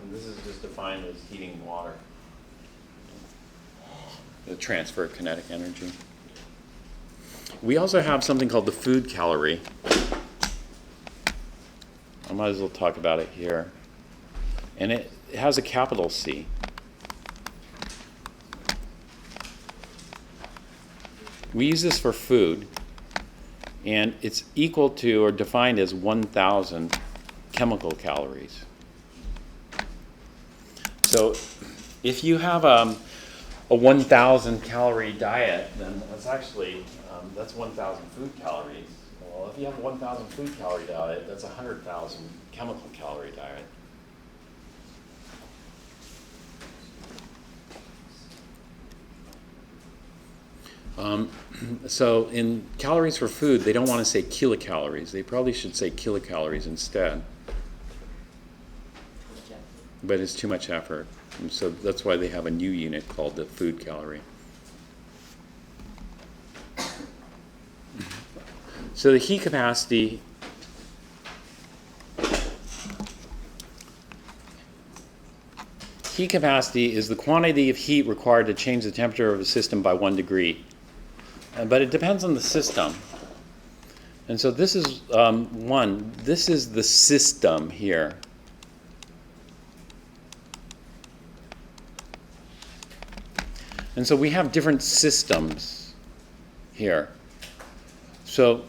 and this is just defined as heating water. The transfer of kinetic energy. We also have something called the food calorie. I might as well talk about it here. And it has a capital C. We use this for food, and it's equal to or defined as 1,000 chemical calories. So if you have a 1,000 calorie diet, then that's actually, that's 1,000 food calories. Well, if you have a 1,000 food calorie diet, that's 100,000 chemical calorie diet. So in calories for food, they don't want to say kilocalories. They probably should say kilocalories instead. but it's too much effort. And so that's why they have a new unit called the food calorie. So the heat capacity is the quantity of heat required to change the temperature of a system by 1 degree. But it depends on the system. And so this is this is the system here. And so we have different systems here. So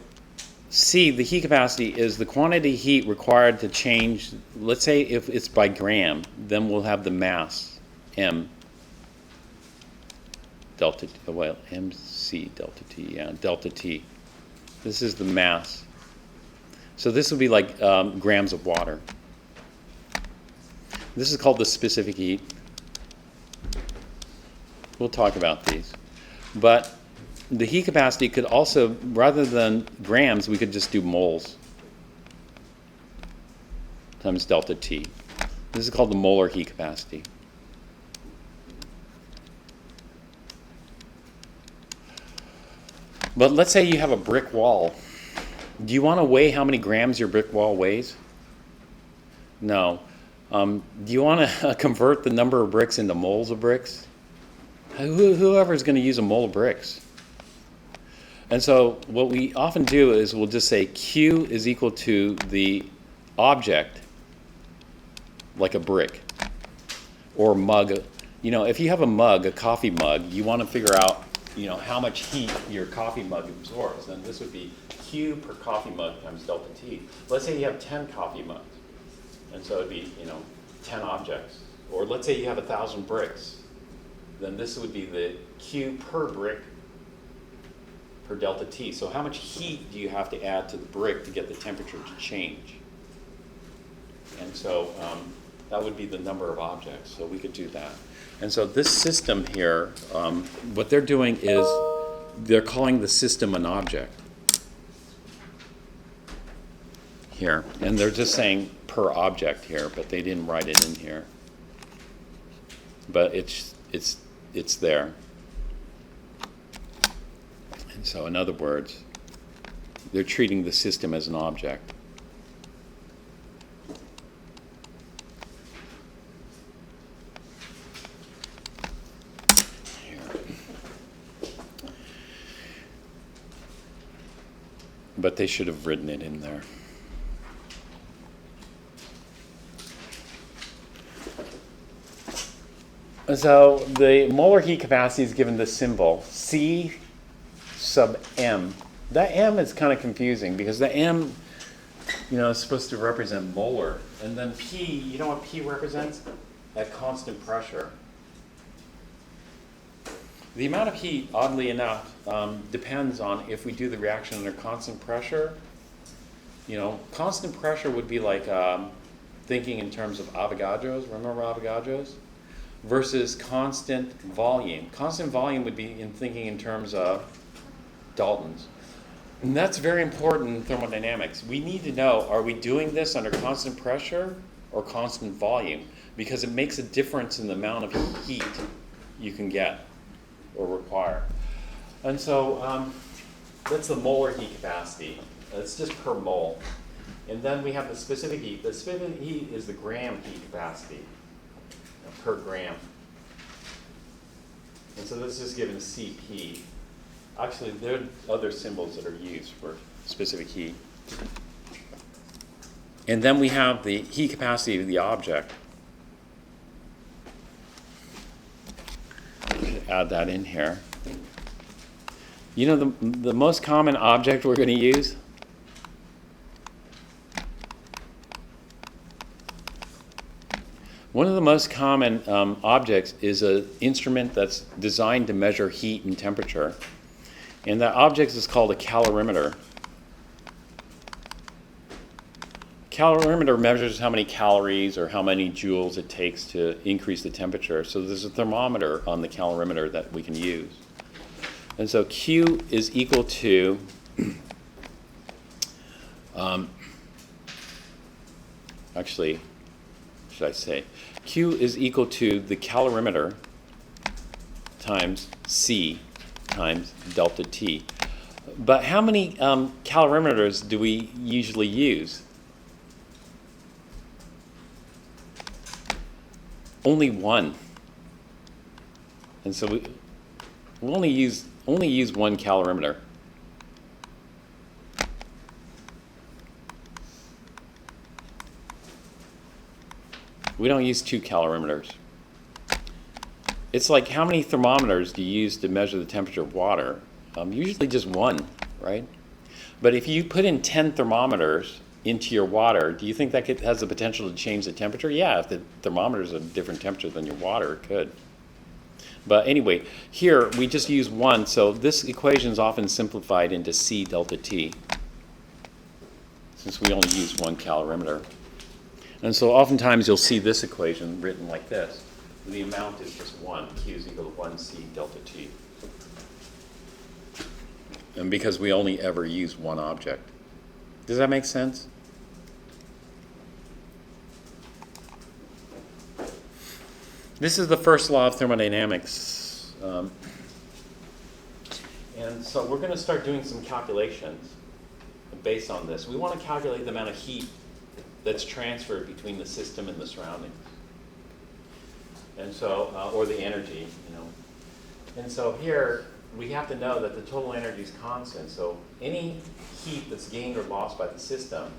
C, the heat capacity, is the quantity of heat required to change. Let's say if it's by gram, then we'll have the mass, M delta, well, MC delta T, yeah, delta T. This is the mass. So this would be like grams of water. This is called the specific heat. We'll talk about these. But the heat capacity could also, rather than grams, we could just do moles times delta T. This is called the molar heat capacity. But let's say you have a brick wall. Do you want to weigh how many grams your brick wall weighs? No. Do you want to convert the number of bricks into moles of bricks? Whoever is going to use a mole of bricks. And so what we often do is we'll just say Q is equal to the object, like a brick, or mug. You know, if you have a mug, a coffee mug, you want to figure out, you know, how much heat your coffee mug absorbs. Then this would be Q per coffee mug times delta T. Let's say you have 10 coffee mugs. And so it'd be, 10 objects. Or let's say you have 1,000 bricks. Then this would be the Q per brick per delta T. So how much heat do you have to add to the brick to get the temperature to change? And so that would be the number of objects. So we could do that. And so this system here, what they're doing is they're calling the system an object here. And they're just saying per object here, but they didn't write it in here. But it's there. And so in other words, they're treating the system as an object. But they should have written it in there. So the molar heat capacity is given this symbol, C sub M. That M is kind of confusing because the M, is supposed to represent molar. And then P, you know what P represents? At constant pressure. The amount of heat, oddly enough, depends on if we do the reaction under constant pressure. Constant pressure would be like thinking in terms of Avogadro's. Remember Avogadro's? Versus constant volume. Constant volume would be in thinking in terms of Dalton's. And that's very important in thermodynamics. We need to know, are we doing this under constant pressure or constant volume? Because it makes a difference in the amount of heat you can get or require. And so that's the molar heat capacity. It's just per mole. And then we have the specific heat. The specific heat is the gram heat capacity per gram. And so this is given CP. Actually, there are other symbols that are used for specific heat. And then we have the heat capacity of the object. I should add that in here. The most common object we're going to use? One of the most common objects is an instrument that's designed to measure heat and temperature. And that object is called a calorimeter. Calorimeter measures how many calories or how many joules it takes to increase the temperature. So there's a thermometer on the calorimeter that we can use. And so Q is equal to should I say? Q is equal to the calorimeter times C times delta T. But how many calorimeters do we usually use? Only one. And so we only use one calorimeter. We don't use 2 calorimeters. It's like, how many thermometers do you use to measure the temperature of water? Usually just one, right? But if you put in 10 thermometers into your water, do you think that has the potential to change the temperature? Yeah, if the thermometer is a different temperature than your water, it could. But anyway, here we just use one, so this equation is often simplified into C delta T, since we only use one calorimeter. And so oftentimes you'll see this equation written like this. The amount is just 1. Q is equal to 1C delta T. And because we only ever use one object. Does that make sense? This is the first law of thermodynamics. And so we're going to start doing some calculations based on this. We want to calculate the amount of heat that's transferred between the system and the surroundings. And so, or the energy, you know. And so here, we have to know that the total energy is constant. So any heat that's gained or lost by the system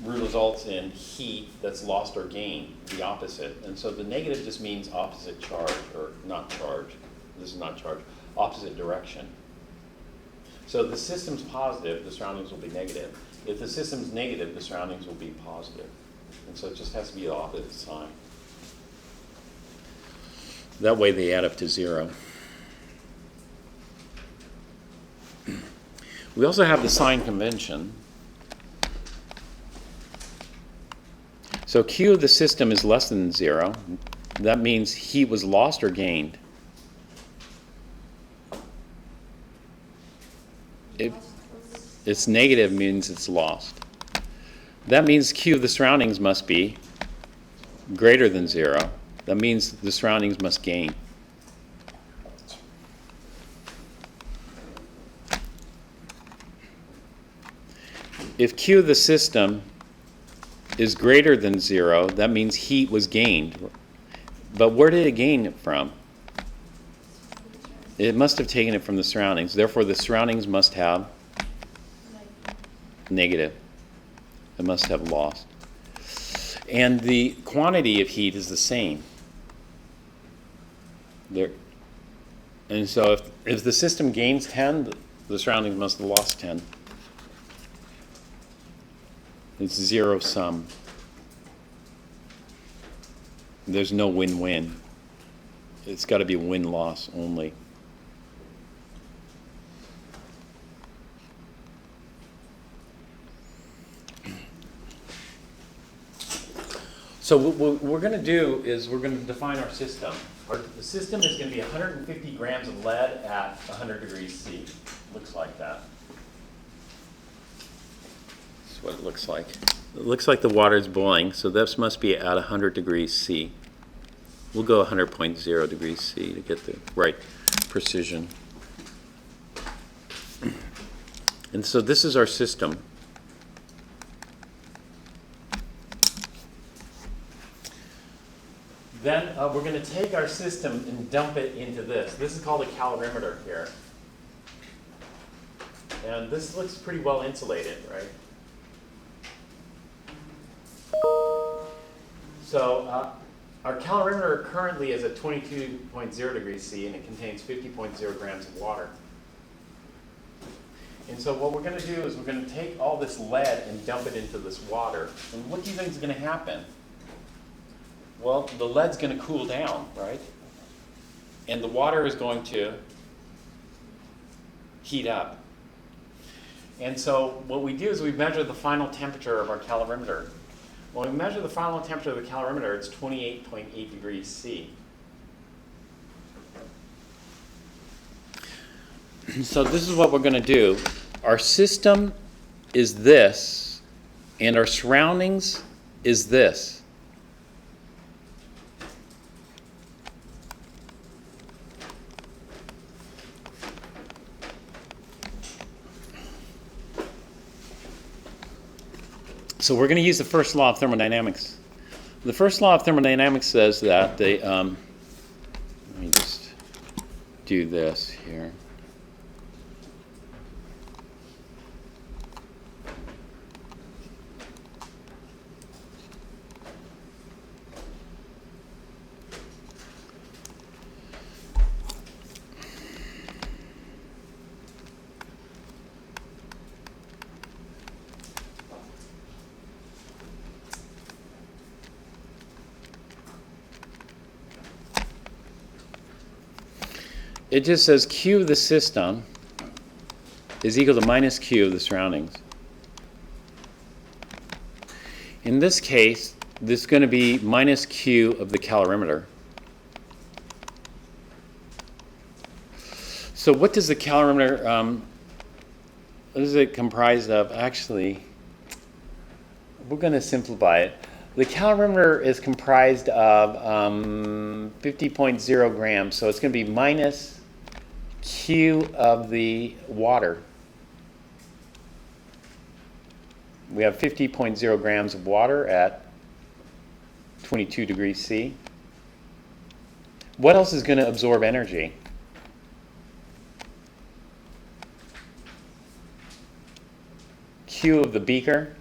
results in heat that's lost or gained, the opposite. And so the negative just means opposite charge, or not charge. This is not charge. Opposite direction. So if the system's positive, the surroundings will be negative. If the system's negative, the surroundings will be positive. And so it just has to be the opposite sign. That way they add up to 0. We also have the sign convention. So Q of the system is less than 0. That means heat was lost or gained. If it's negative, means it's lost. That means Q of the surroundings must be greater than 0. That means the surroundings must gain. If Q of the system is greater than 0, that means heat was gained. But where did it gain it from? It must have taken it from the surroundings. Therefore, the surroundings must have negative. It must have lost. And the quantity of heat is the same. There. And so if the system gains 10, the surroundings must have lost 10. It's zero sum. There's no win-win. It's got to be win-loss only. So what we're going to do is we're going to define our system. The system is going to be 150 grams of lead at 100 degrees C. Looks like that. That's what it looks like. It looks like the water is boiling, so this must be at 100 degrees C. We'll go 100.0 degrees C to get the right precision. And so this is our system. Then we're going to take our system and dump it into this. This is called a calorimeter here. And this looks pretty well insulated, right? So our calorimeter currently is at 22.0 degrees C, and it contains 50.0 grams of water. And so what we're going to do is we're going to take all this lead and dump it into this water. And what do you think is going to happen? Well, the lead's going to cool down, right? And the water is going to heat up. And so what we do is we measure the final temperature of our calorimeter. When we measure the final temperature of the calorimeter, it's 28.8 degrees C. So this is what we're going to do. Our system is this, and our surroundings is this. So we're going to use the first law of thermodynamics. The first law of thermodynamics says that let me just do this here. It just says Q of the system is equal to minus Q of the surroundings. In this case, this is going to be minus Q of the calorimeter. So what does the calorimeter, what is it comprised of? Actually, we're going to simplify it. The calorimeter is comprised of 50.0 grams, so it's going to be minus Q of the water. We have 50.0 grams of water at 22 degrees C. What else is going to absorb energy? Q of the beaker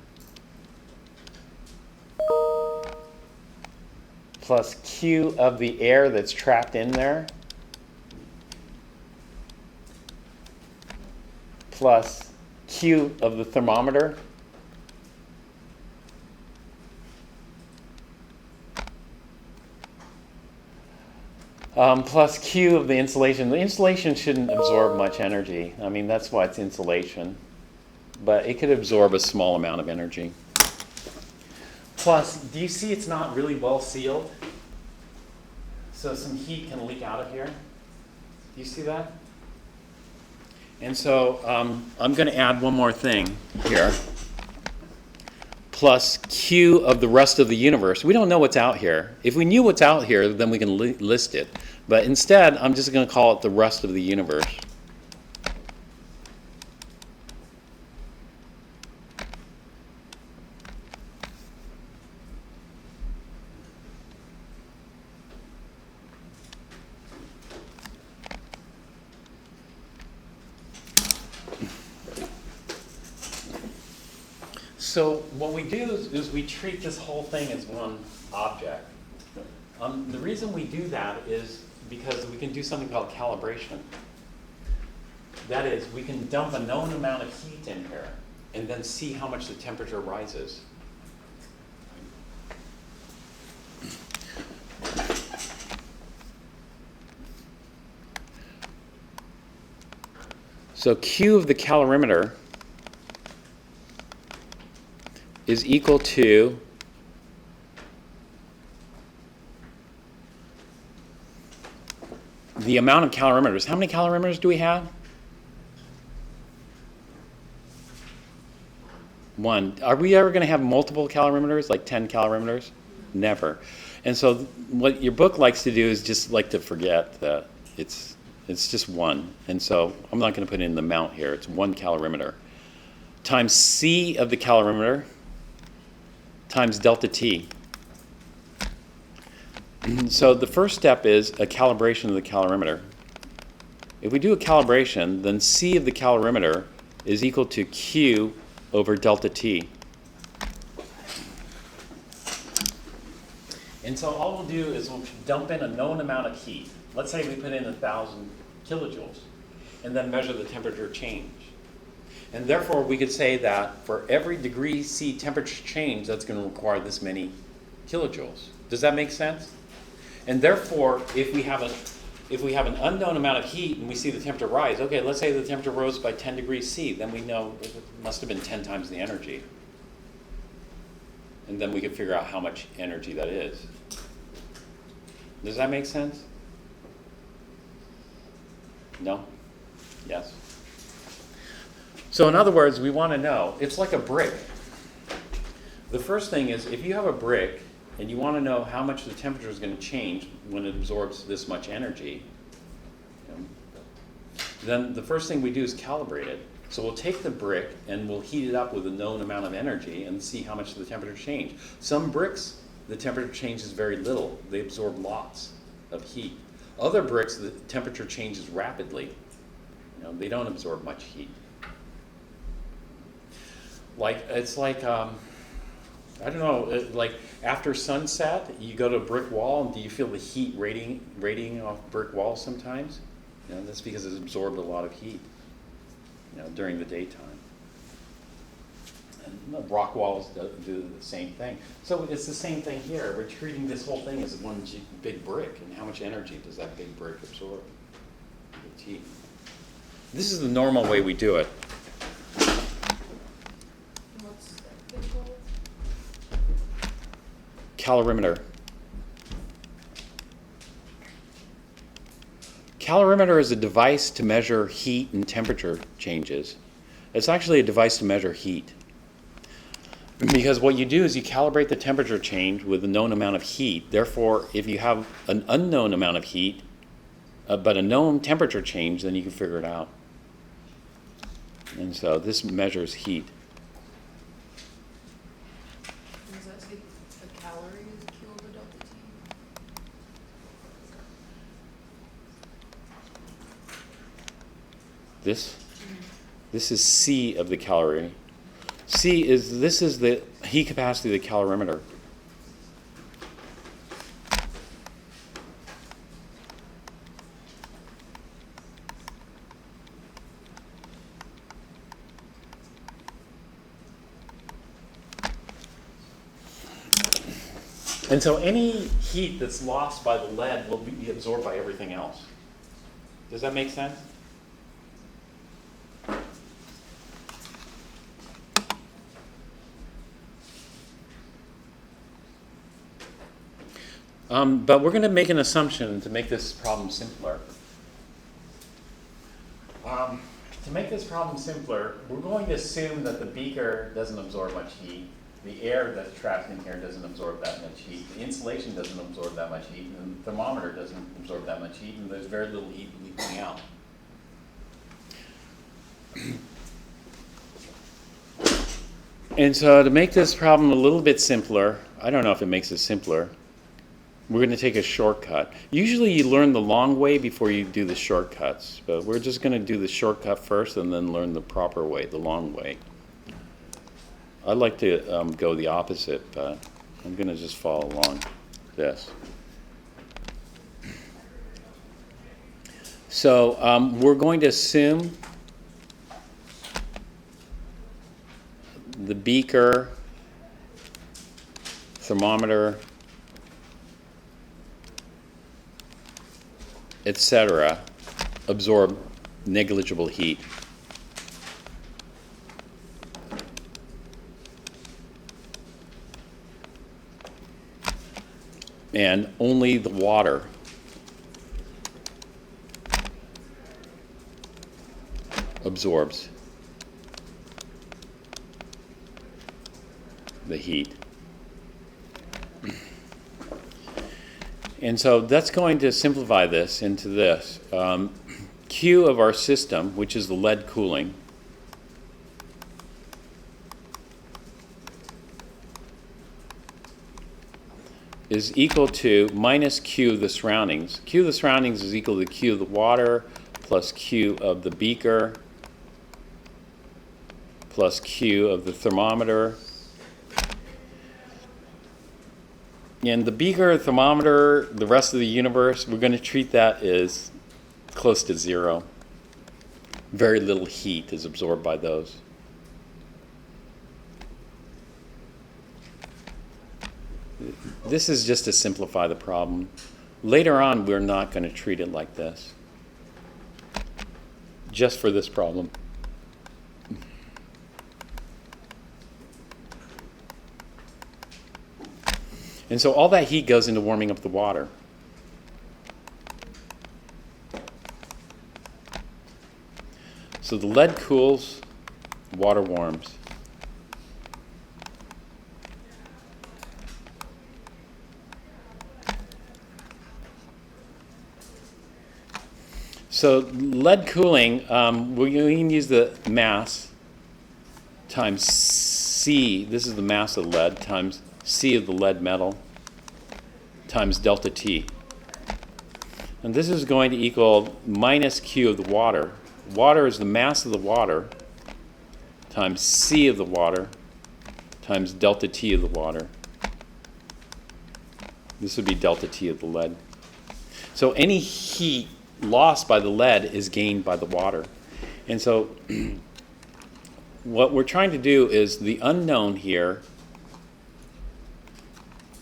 plus Q of the air that's trapped in there plus Q of the thermometer plus Q of the insulation. The insulation shouldn't absorb much energy. I mean, that's why it's insulation. But it could absorb a small amount of energy. Plus, do you see it's not really well sealed? So some heat can leak out of here. Do you see that? And so I'm going to add one more thing here. Plus Q of the rest of the universe. We don't know what's out here. If we knew what's out here, then we can list it. But instead, I'm just going to call it the rest of the universe. So what we do is we treat this whole thing as one object. The reason we do that is because we can do something called calibration. That is, we can dump a known amount of heat in here and then see how much the temperature rises. So Q of the calorimeter is equal to the amount of calorimeters. How many calorimeters do we have? One. Are we ever going to have multiple calorimeters, like 10 calorimeters? Never. And so what your book likes to do is just like to forget that it's just one. And so I'm not going to put in the amount here. It's 1 calorimeter times C of the calorimeter times delta T. So the first step is a calibration of the calorimeter. If we do a calibration, then C of the calorimeter is equal to Q over delta T. And so all we'll do is we'll dump in a known amount of heat. Let's say we put in 1,000 kilojoules and then measure the temperature change. And therefore, we could say that for every degree C temperature change, that's going to require this many kilojoules. Does that make sense? And therefore, if we have an unknown amount of heat and we see the temperature rise, okay, let's say the temperature rose by 10 degrees C, then we know it must have been 10 times the energy. And then we can figure out how much energy that is. Does that make sense? No? Yes? So in other words, we want to know, it's like a brick. The first thing is, if you have a brick and you want to know how much the temperature is going to change when it absorbs this much energy, then the first thing we do is calibrate it. So we'll take the brick and we'll heat it up with a known amount of energy and see how much the temperature change. Some bricks, the temperature changes very little. They absorb lots of heat. Other bricks, the temperature changes rapidly. They don't absorb much heat. It's like I don't know, like after sunset, you go to a brick wall, and do you feel the heat radiating off brick walls sometimes? That's because it's absorbed a lot of heat, during the daytime. And rock walls do the same thing. So it's the same thing here. We're treating this whole thing as one big brick, and how much energy does that big brick absorb? It's heat. This is the normal way we do it. What's that thing called? Calorimeter. Calorimeter is a device to measure heat and temperature changes. It's actually a device to measure heat. Because what you do is you calibrate the temperature change with a known amount of heat. Therefore, if you have an unknown amount of heat, but a known temperature change, then you can figure it out. And so this measures heat. Does that say a calorie is a kilojoule delta T? This is C of the calorie. This is the heat capacity of the calorimeter. And so any heat that's lost by the lead will be absorbed by everything else. Does that make sense? But we're going to make an assumption to make this problem simpler. To make this problem simpler, we're going to assume that the beaker doesn't absorb much heat. The air that's trapped in here doesn't absorb that much heat. The insulation doesn't absorb that much heat. And the thermometer doesn't absorb that much heat. And there's very little heat leaking out. And so to make this problem a little bit simpler, I don't know if it makes it simpler, we're going to take a shortcut. Usually you learn the long way before you do the shortcuts, but we're just going to do the shortcut first and then learn the proper way, the long way. I'd like to go the opposite, but I'm going to just follow along this. So we're going to assume the beaker, thermometer, etc., absorb negligible heat. And only the water absorbs the heat. And so that's going to simplify this into this. Q of our system, which is the lead cooling, is equal to minus Q of the surroundings. Q of the surroundings is equal to Q of the water plus Q of the beaker plus Q of the thermometer. And the beaker, thermometer, the rest of the universe, we're going to treat that as close to zero. Very little heat is absorbed by those. This is just to simplify the problem. Later on, we're not going to treat it like this. Just for this problem. And so all that heat goes into warming up the water. So the lead cools, water warms. So lead cooling, we can use the mass times C, this is the mass of lead, times C of the lead metal, times delta T. And this is going to equal minus Q of the water. Water is the mass of the water times C of the water times delta T of the water. This would be delta T of the lead. So any heat lost by the lead is gained by the water. And so what we're trying to do is the unknown here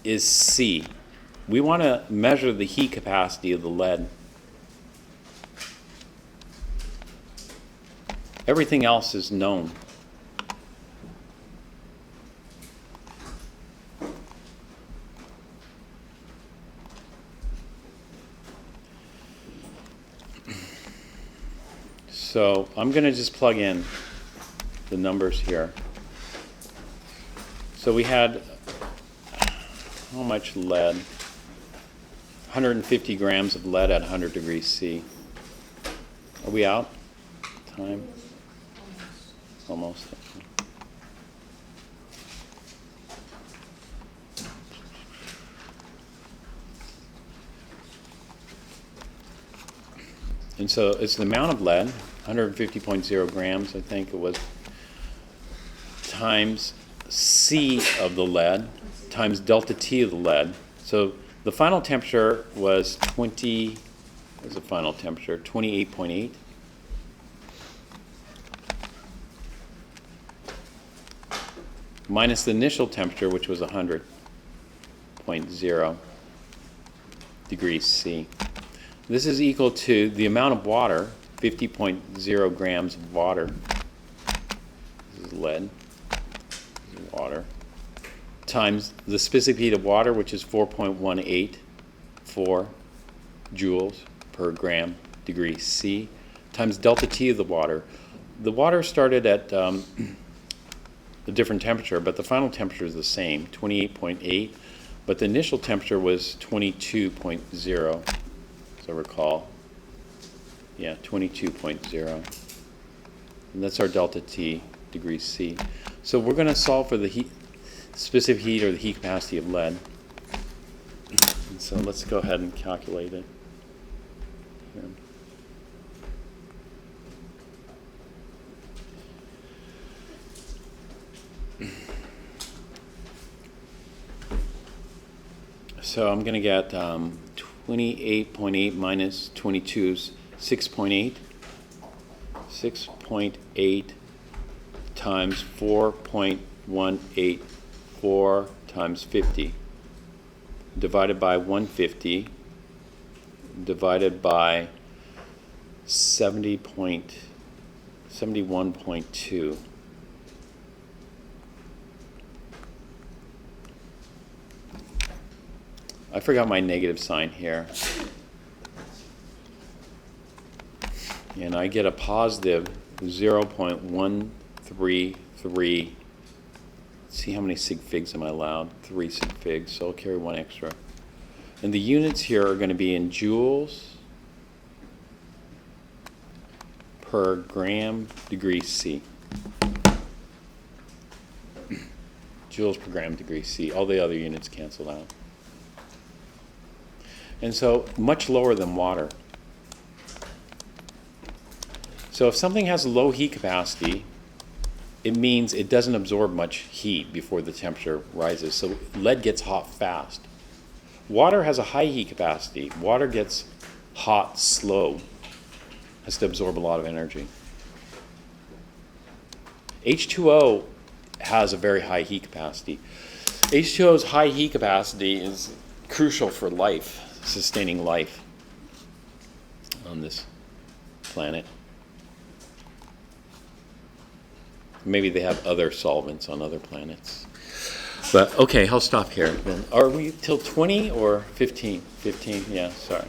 is C. We want to measure the heat capacity of the lead. Everything else is known. So I'm going to just plug in the numbers here. So we had how much lead? 150 grams of lead at 100 degrees C. Are we out? Time? Almost. And so it's the amount of lead, 150.0 grams, I think it was, times C of the lead, times delta T of the lead. So the final temperature was 28.8. Minus the initial temperature, which was 100.0 degrees C. This is equal to the amount of water, 50.0 grams of water. This is lead, this is water, times the specific heat of water, which is 4.184 joules per gram degree C, times delta T of the water. The water started at a different temperature, but the final temperature is the same, 28.8, but the initial temperature was 22.0. I recall. Yeah, 22.0. And that's our delta T degrees C. So we're going to solve for the heat, specific heat or the heat capacity of lead. And so let's go ahead and calculate it. Here. So I'm going to get 28.8 minus 22 is 6.8. 6.8 times 4.184 times 50 divided by 150 divided by 71.2. I forgot my negative sign here. And I get a positive 0.133. See how many sig figs am I allowed? 3 sig figs, so I'll carry 1 extra. And the units here are going to be in joules per gram degree C. Joules per gram degree C. All the other units cancel out. And so much lower than water. So if something has a low heat capacity, it means it doesn't absorb much heat before the temperature rises. So lead gets hot fast. Water has a high heat capacity. Water gets hot slow, has to absorb a lot of energy. H2O has a very high heat capacity. H2O's high heat capacity is crucial for life, sustaining life on this planet. Maybe they have other solvents on other planets. But okay, I'll stop here then. Are we till 20 or 15? 15, yeah, sorry.